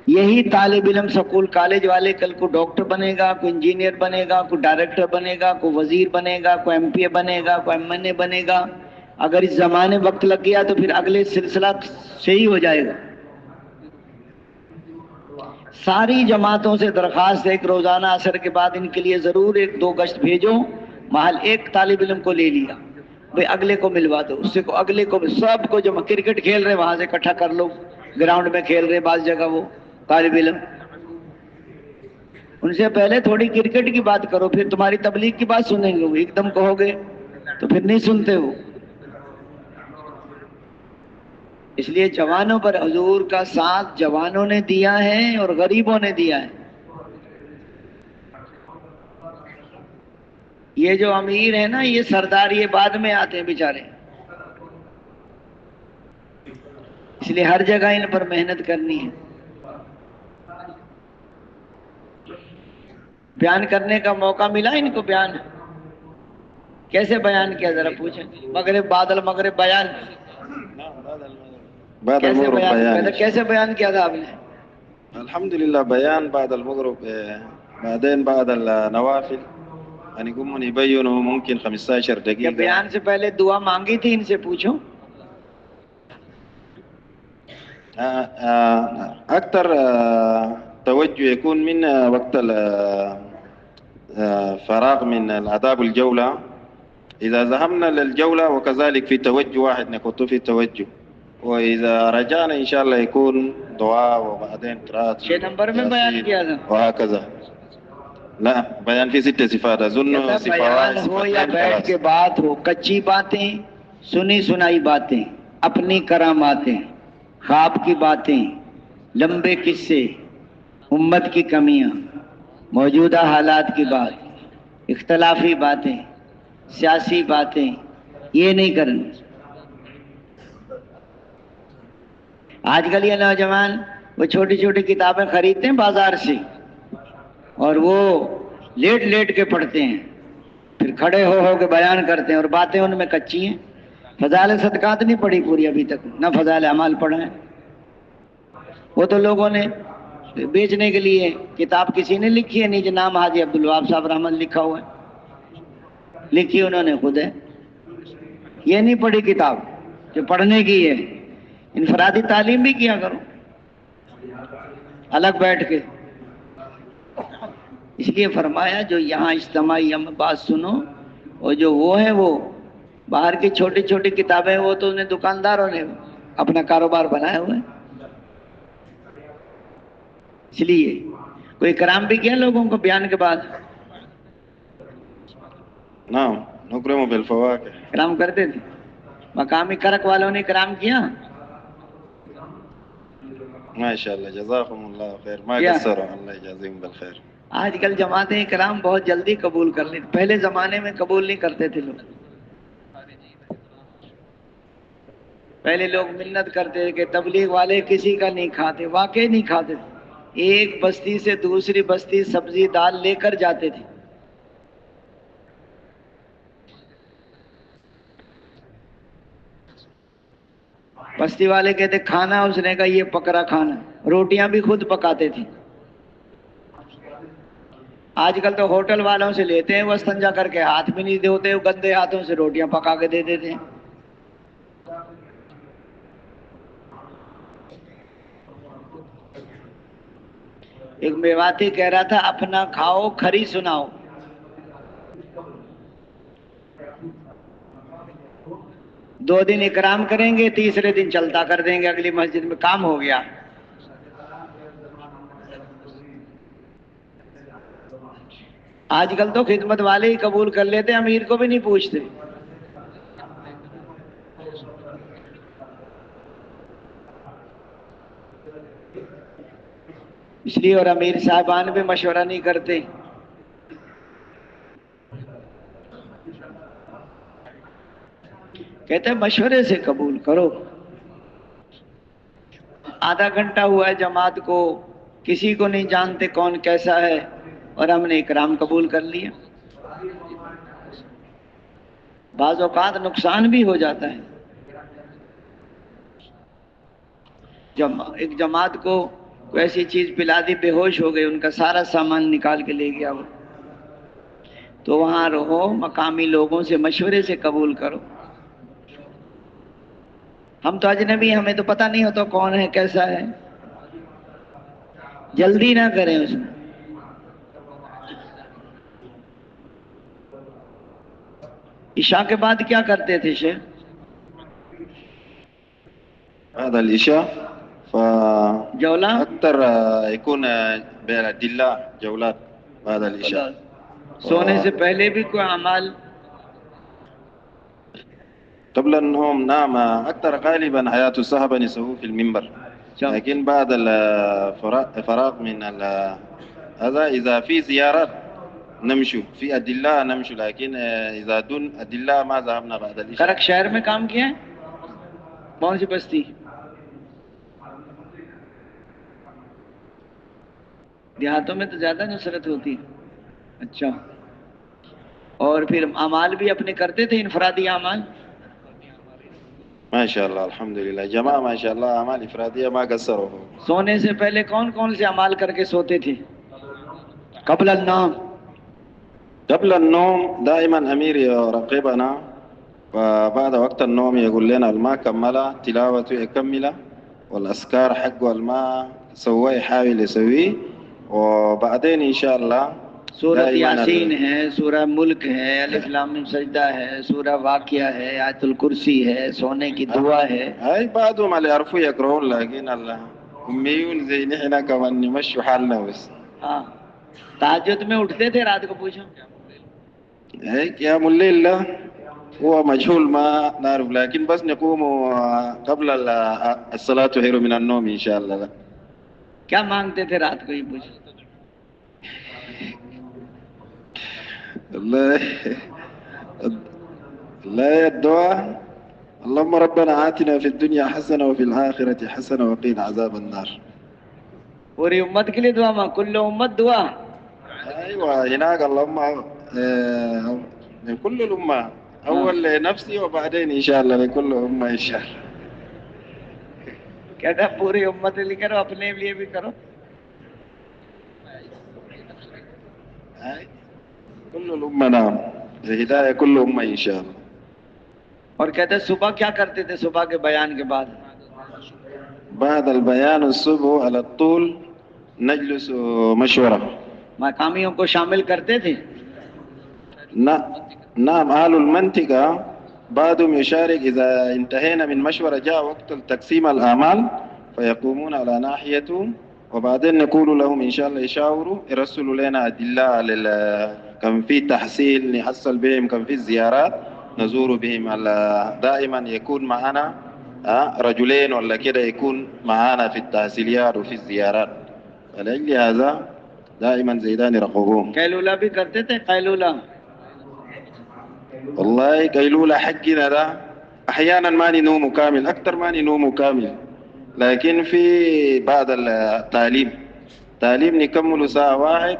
یہی طالب علم سکول کالج والے کل کو ڈاکٹر بنے گا، کوئی انجینئر بنے گا، کوئی ڈائریکٹر بنے گا، کوئی وزیر بنے گا، کوئی ایم پی اے بنے گا، کوئی ایم این اے بنے گا. اگر اس زمانے وقت لگ گیا تو پھر اگلے سلسلہ صحیح ہو جائے گا. ساری جماعتوں سے درخواست ہے کہ روزانہ عصر کے بعد ان کے لیے ضرور 1-2 گشت بھیجو. محل ایک طالب علم کو لے لیا بھئی اگلے کو ملوا دو، اس سے کو اگلے کو، سب کو جمع. کرکٹ کھیل رہے وہاں سے اکٹھا کر لو، گراؤنڈ میں کھیل رہے بعض جگہ وہ طالب علم، ان سے پہلے تھوڑی کرکٹ کی بات کرو، پھر تمہاری تبلیغ کی بات سنیں گے. وہ ایک دم کہو گے تو پھر نہیں سنتے ہو. اس لیے جوانوں پر حضور کا ساتھ جوانوں نے دیا ہے اور غریبوں نے دیا ہے. یہ جو امیر ہے نا، یہ سردار یہ بعد میں آتے ہیں بیچارے. اس لیے ہر جگہ ان پر محنت کرنی ہے. بیان کرنے کا موقع ملا ان کو. بیان کیسے بیان کیا ذرا پوچھیں. مغرب بادل مغرب بیان کیسے بیان کیا تھا آپ نے؟ الحمدللہ بیان بعد المغرب بعدين بعد النوافل يعني يقومون يبينوا ممكن 15 دقيقة. بیان سے پہلے دعا مانگی تھی؟ ان سے پوچھو. أكثر توجه يكون من وقت الفراغ من الآداب الجولة. إذا ذهبنا للجولة وكذلك في توجه واحد نكون في توجه، وإذا رجعنا إن شاء الله يكون دعاء وبعدين قراءة 6 نمبر میں بیان کیا تھا وهكذا. لا بیان کی 6 صفات اظن بیان ہو یا بیٹھ کے بات ہو، کچی باتیں، سنی سنائی باتیں، اپنی کراماتیں، خواب کی باتیں، لمبے قصے، امت کی کمیاں، موجودہ حالات کی بات، اختلافی باتیں، سیاسی باتیں، یہ نہیں کرنی. آج کل یہ نوجوان وہ چھوٹی چھوٹی کتابیں خریدتے ہیں بازار سے اور وہ لیٹ لیٹ کے پڑھتے ہیں، پھر کھڑے ہو کے بیان کرتے ہیں اور باتیں ان میں کچی ہیں. فضائل صدقات نہیں پڑھی پوری ابھی تک، نہ فضائل اعمال پڑھا ہے. وہ تو لوگوں نے بیچنے کے لیے کتاب کسی نے لکھی ہے، نیچے نام حاجی عبدالوہاب صاحب رحمت لکھا ہوا ہے، لکھی انہوں نے خود ہے. یہ نہیں پڑھی کتاب جو پڑھنے کی ہے. انفرادی تعلیم بھی کیا کرو الگ بیٹھ کے. اس لیے فرمایا جو یہاں اجتماعی بات سنو، اور جو وہ ہے وہ باہر کی چھوٹی چھوٹی کتابیں، وہ تو انہیں دکانداروں نے اپنا کاروبار بنایا ہوا ہے. اس لیے کوئی کرام بھی کیا لوگوں کو بیان کے بعد؟ نعم نکرم بالفواکہ. کرام کرتے تھے. مقامی کرک والوں نے کرام کیا. ما شاء الله جزاكم الله خير ما کیا؟ قصروا الله يجازيهم بالخير. آج کل جماعتیں کرام بہت جلدی قبول کر لی، پہلے زمانے میں قبول نہیں کرتے تھے لوگ. پہلے لوگ منت کرتے تھے کہ تبلیغ والے کسی کا نہیں کھاتے، واقعی نہیں کھاتے تھے. ایک بستی سے دوسری بستی سبزی دال لے کر جاتے تھے. بستی والے کہتے کھانا، اس نے کہا یہ پکڑا کھانا. روٹیاں بھی خود پکاتے تھے. آج کل تو ہوٹل والوں سے لیتے ہیں، وہ استنجا کر کے ہاتھ بھی نہیں دھوتے، وہ گندے ہاتھوں سے روٹیاں پکا کے دے دیتے ہیں. ایک میواتی کہہ رہا تھا اپنا کھاؤ کھری سناؤ. دو دن اکرام کریں گے، تیسرے دن چلتا کر دیں گے اگلی مسجد میں، کام ہو گیا. آج کل تو خدمت والے ہی قبول کر لیتے، امیر کو بھی نہیں پوچھتے. اس لیے اور امیر صاحبان بھی مشورہ نہیں کرتے. کہتے ہیں مشورے سے قبول کرو. آدھا گھنٹہ ہوا ہے جماعت کو، کسی کو نہیں جانتے کون کیسا ہے، اور ہم نے اکرام قبول کر لیا. بعض اوقات نقصان بھی ہو جاتا ہے. ایک جماعت کو کوئی ایسی چیز پلا دی، بے ہوش ہو گئے، ان کا سارا سامان نکال کے لے گیا وہ. تو وہاں رہو، مقامی لوگوں سے مشورے سے قبول کرو. ہم تو اجنبی، ہمیں تو پتہ نہیں ہوتا کون ہے کیسا ہے. جلدی نہ کریں اس میں. عشاء کے بعد کیا کرتے تھے شیخ؟ بعد العشاء جولہ أكثر يكون بالأدلة جولات بعد العشاء. سونے سے پہلے بھی کوئی اعمال؟ قبل النوم نعم أكثر غالبا حياة الصحابة يسووه في المنبر، لكن بعد الفراغ من هذا إذا في زيارات نمشوا، في أدلة نمشوا، لكن إذا دون أدلة ما ذهبنا بعد العشاء. کرک شہر میں کام کیا ہے؟ کون سی بستی؟ دیہاتوں میں تو زیادہ نصرت ہوتی. اچھا، اور پھر اعمال بھی اپنے کرتے تھے، انفرادی اعمال؟ ما شاء الله الحمد لله جماعة ما شاء الله أعمال إفرادية ما قصروا. سونے سے پہلے کون کون سے اعمال کر کے سوتے تھے؟ قبل النوم. قبل النوم دائما أمير يراقبنا، وبعد وقت النوم يقول لنا الماء كملها تلاوته يكملها، والأذكار حقه الماء سواه يحاول يسويه، وبعدين إن شاء الله سورہ یاسین ہے، سورہ ملک ہے، الف لام میم سجدہ ہے، سورہ واقعہ ہے، آیت الکرسی ہے، سونے کی دعا ہے. هاي بعضهم اللي يعرفوا يقرؤون، لكن الأميون زي نحن كمان نمشوا حالنا بس. ہاں، تہجد میں اٹھتے تھے رات کو؟ پوچھو. هي قيام الليل هو مجهول ما نعرف، لكن بس نقوم قبل الصلاة خير من النوم إن شاء الله. کیا مانگتے تھے رات کو؟ یہ پوچھو. لا الدعاء اللهم ربنا آتنا في الدنيا حسنة وفي الآخرة حسنة وقنا عذاب النار. پوری امت کے لیے دعا مانگ، کل امت دعا. أيوة هناك اللهم لكل الأمة، أول لنفسي وبعدين إن شاء الله لكل أمة إن شاء الله. کہتا پوری امت لیے کرو، اپنے لیے بھی کرو. كل الأمة نعم، هداية كل أمة إن شاء الله. اور کہتے صبح کیا کرتے تھے؟ صبح کے بیان کے بعد بعد البيان الصبح على الطول نجلس مشورة. مقامیوں کو شامل کرتے تھے؟ نعم أهل المنطقة بعضهم يشارك. إذا انتهينا من مشورة جاء وقت تقسيم الأعمال فيقومون على ناحيتهم، وبعدين نقول لهم إن شاء الله يشاوروا يرسلوا لنا أدلة كم في تحصيل نحصل بهم، كم في زيارات نزور بهم. دائما يكون معنا رجلين ولا كده يكون معانا في التحصيليات وفي الزيارات. فلأجل هذا دائما زيدان يراقبوهم. قیلولہ بھی کرتے تھے؟ قیلولہ والله قيلولة حقنا ده أحيانا ما نوم كامل، أكثر ما نوم كامل، لكن في بعد التعليم نكمل ساعة واحد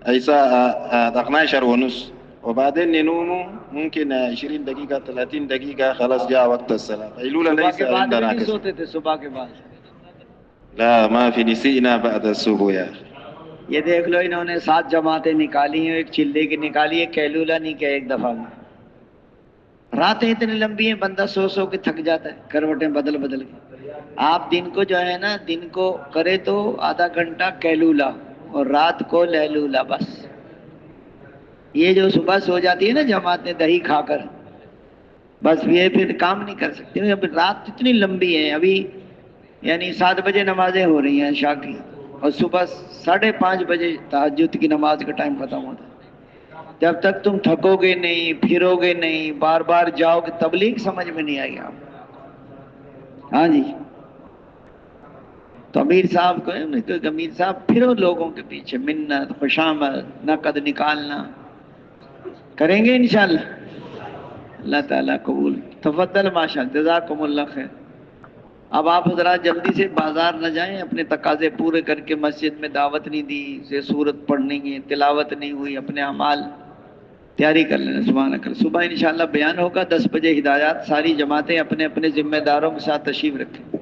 أي ساعة 12 ونص، وبعدين ننوم ممكن 20 دقيقة 30 دقيقة، خلاص جاء وقت الصلاة. قيلولة ليس عندنا نہیں كسر. سوتے تھے صبح کے بعد؟ لا ما في نسينا بعد الصبح يا أخي. یہ دیکھ لو انہوں نے 7 جماعتیں نکالی ہیں، ایک چلے کی نکالی ہے، قیلولہ نہیں کیا ایک دفعہ میں. راتیں اتنی لمبی ہیں بندہ سو کے تھک جاتا ہے، کروٹیں بدل کے. آپ دن کو جو ہے نا دن کو کرے تو آدھا گھنٹہ قیلولہ اور رات کو لیلولہ بس. یہ جو صبح سو جاتی ہے نا جماعتیں دہی کھا کر، بس یہ پھر کام نہیں کر سکتے. اب رات اتنی لمبی ہے، ابھی یعنی 7 بجے نمازیں ہو رہی ہیں عشاء کی، اور صبح 5:30 بجے تہجد کی نماز کا ٹائم ختم ہوتا ہے. جب تک تم تھکو گے نہیں، پھرو گے نہیں، بار بار جاؤ گے، تبلیغ سمجھ میں نہیں آئے گی آپ. ہاں جی، تو امیر صاحب کو امیر صاحب پھرو لوگوں کے پیچھے، منت خوشامد نقد نکالنا کریں گے انشاءاللہ. اللہ تعالیٰ قبول. تفضل ماشاءاللہ، جزاکم اللہ خیر. اب آپ حضرات جلدی سے بازار نہ جائیں، اپنے تقاضے پورے کر کے. مسجد میں دعوت نہیں دی، سے سورت پڑھنی ہے، تلاوت نہیں ہوئی، اپنے اعمال تیاری کر لینا. سبحانک اللہ. صبح انشاءاللہ بیان ہوگا 10 بجے ہدایات. ساری جماعتیں اپنے اپنے ذمہ داروں کے ساتھ تشریف رکھیں.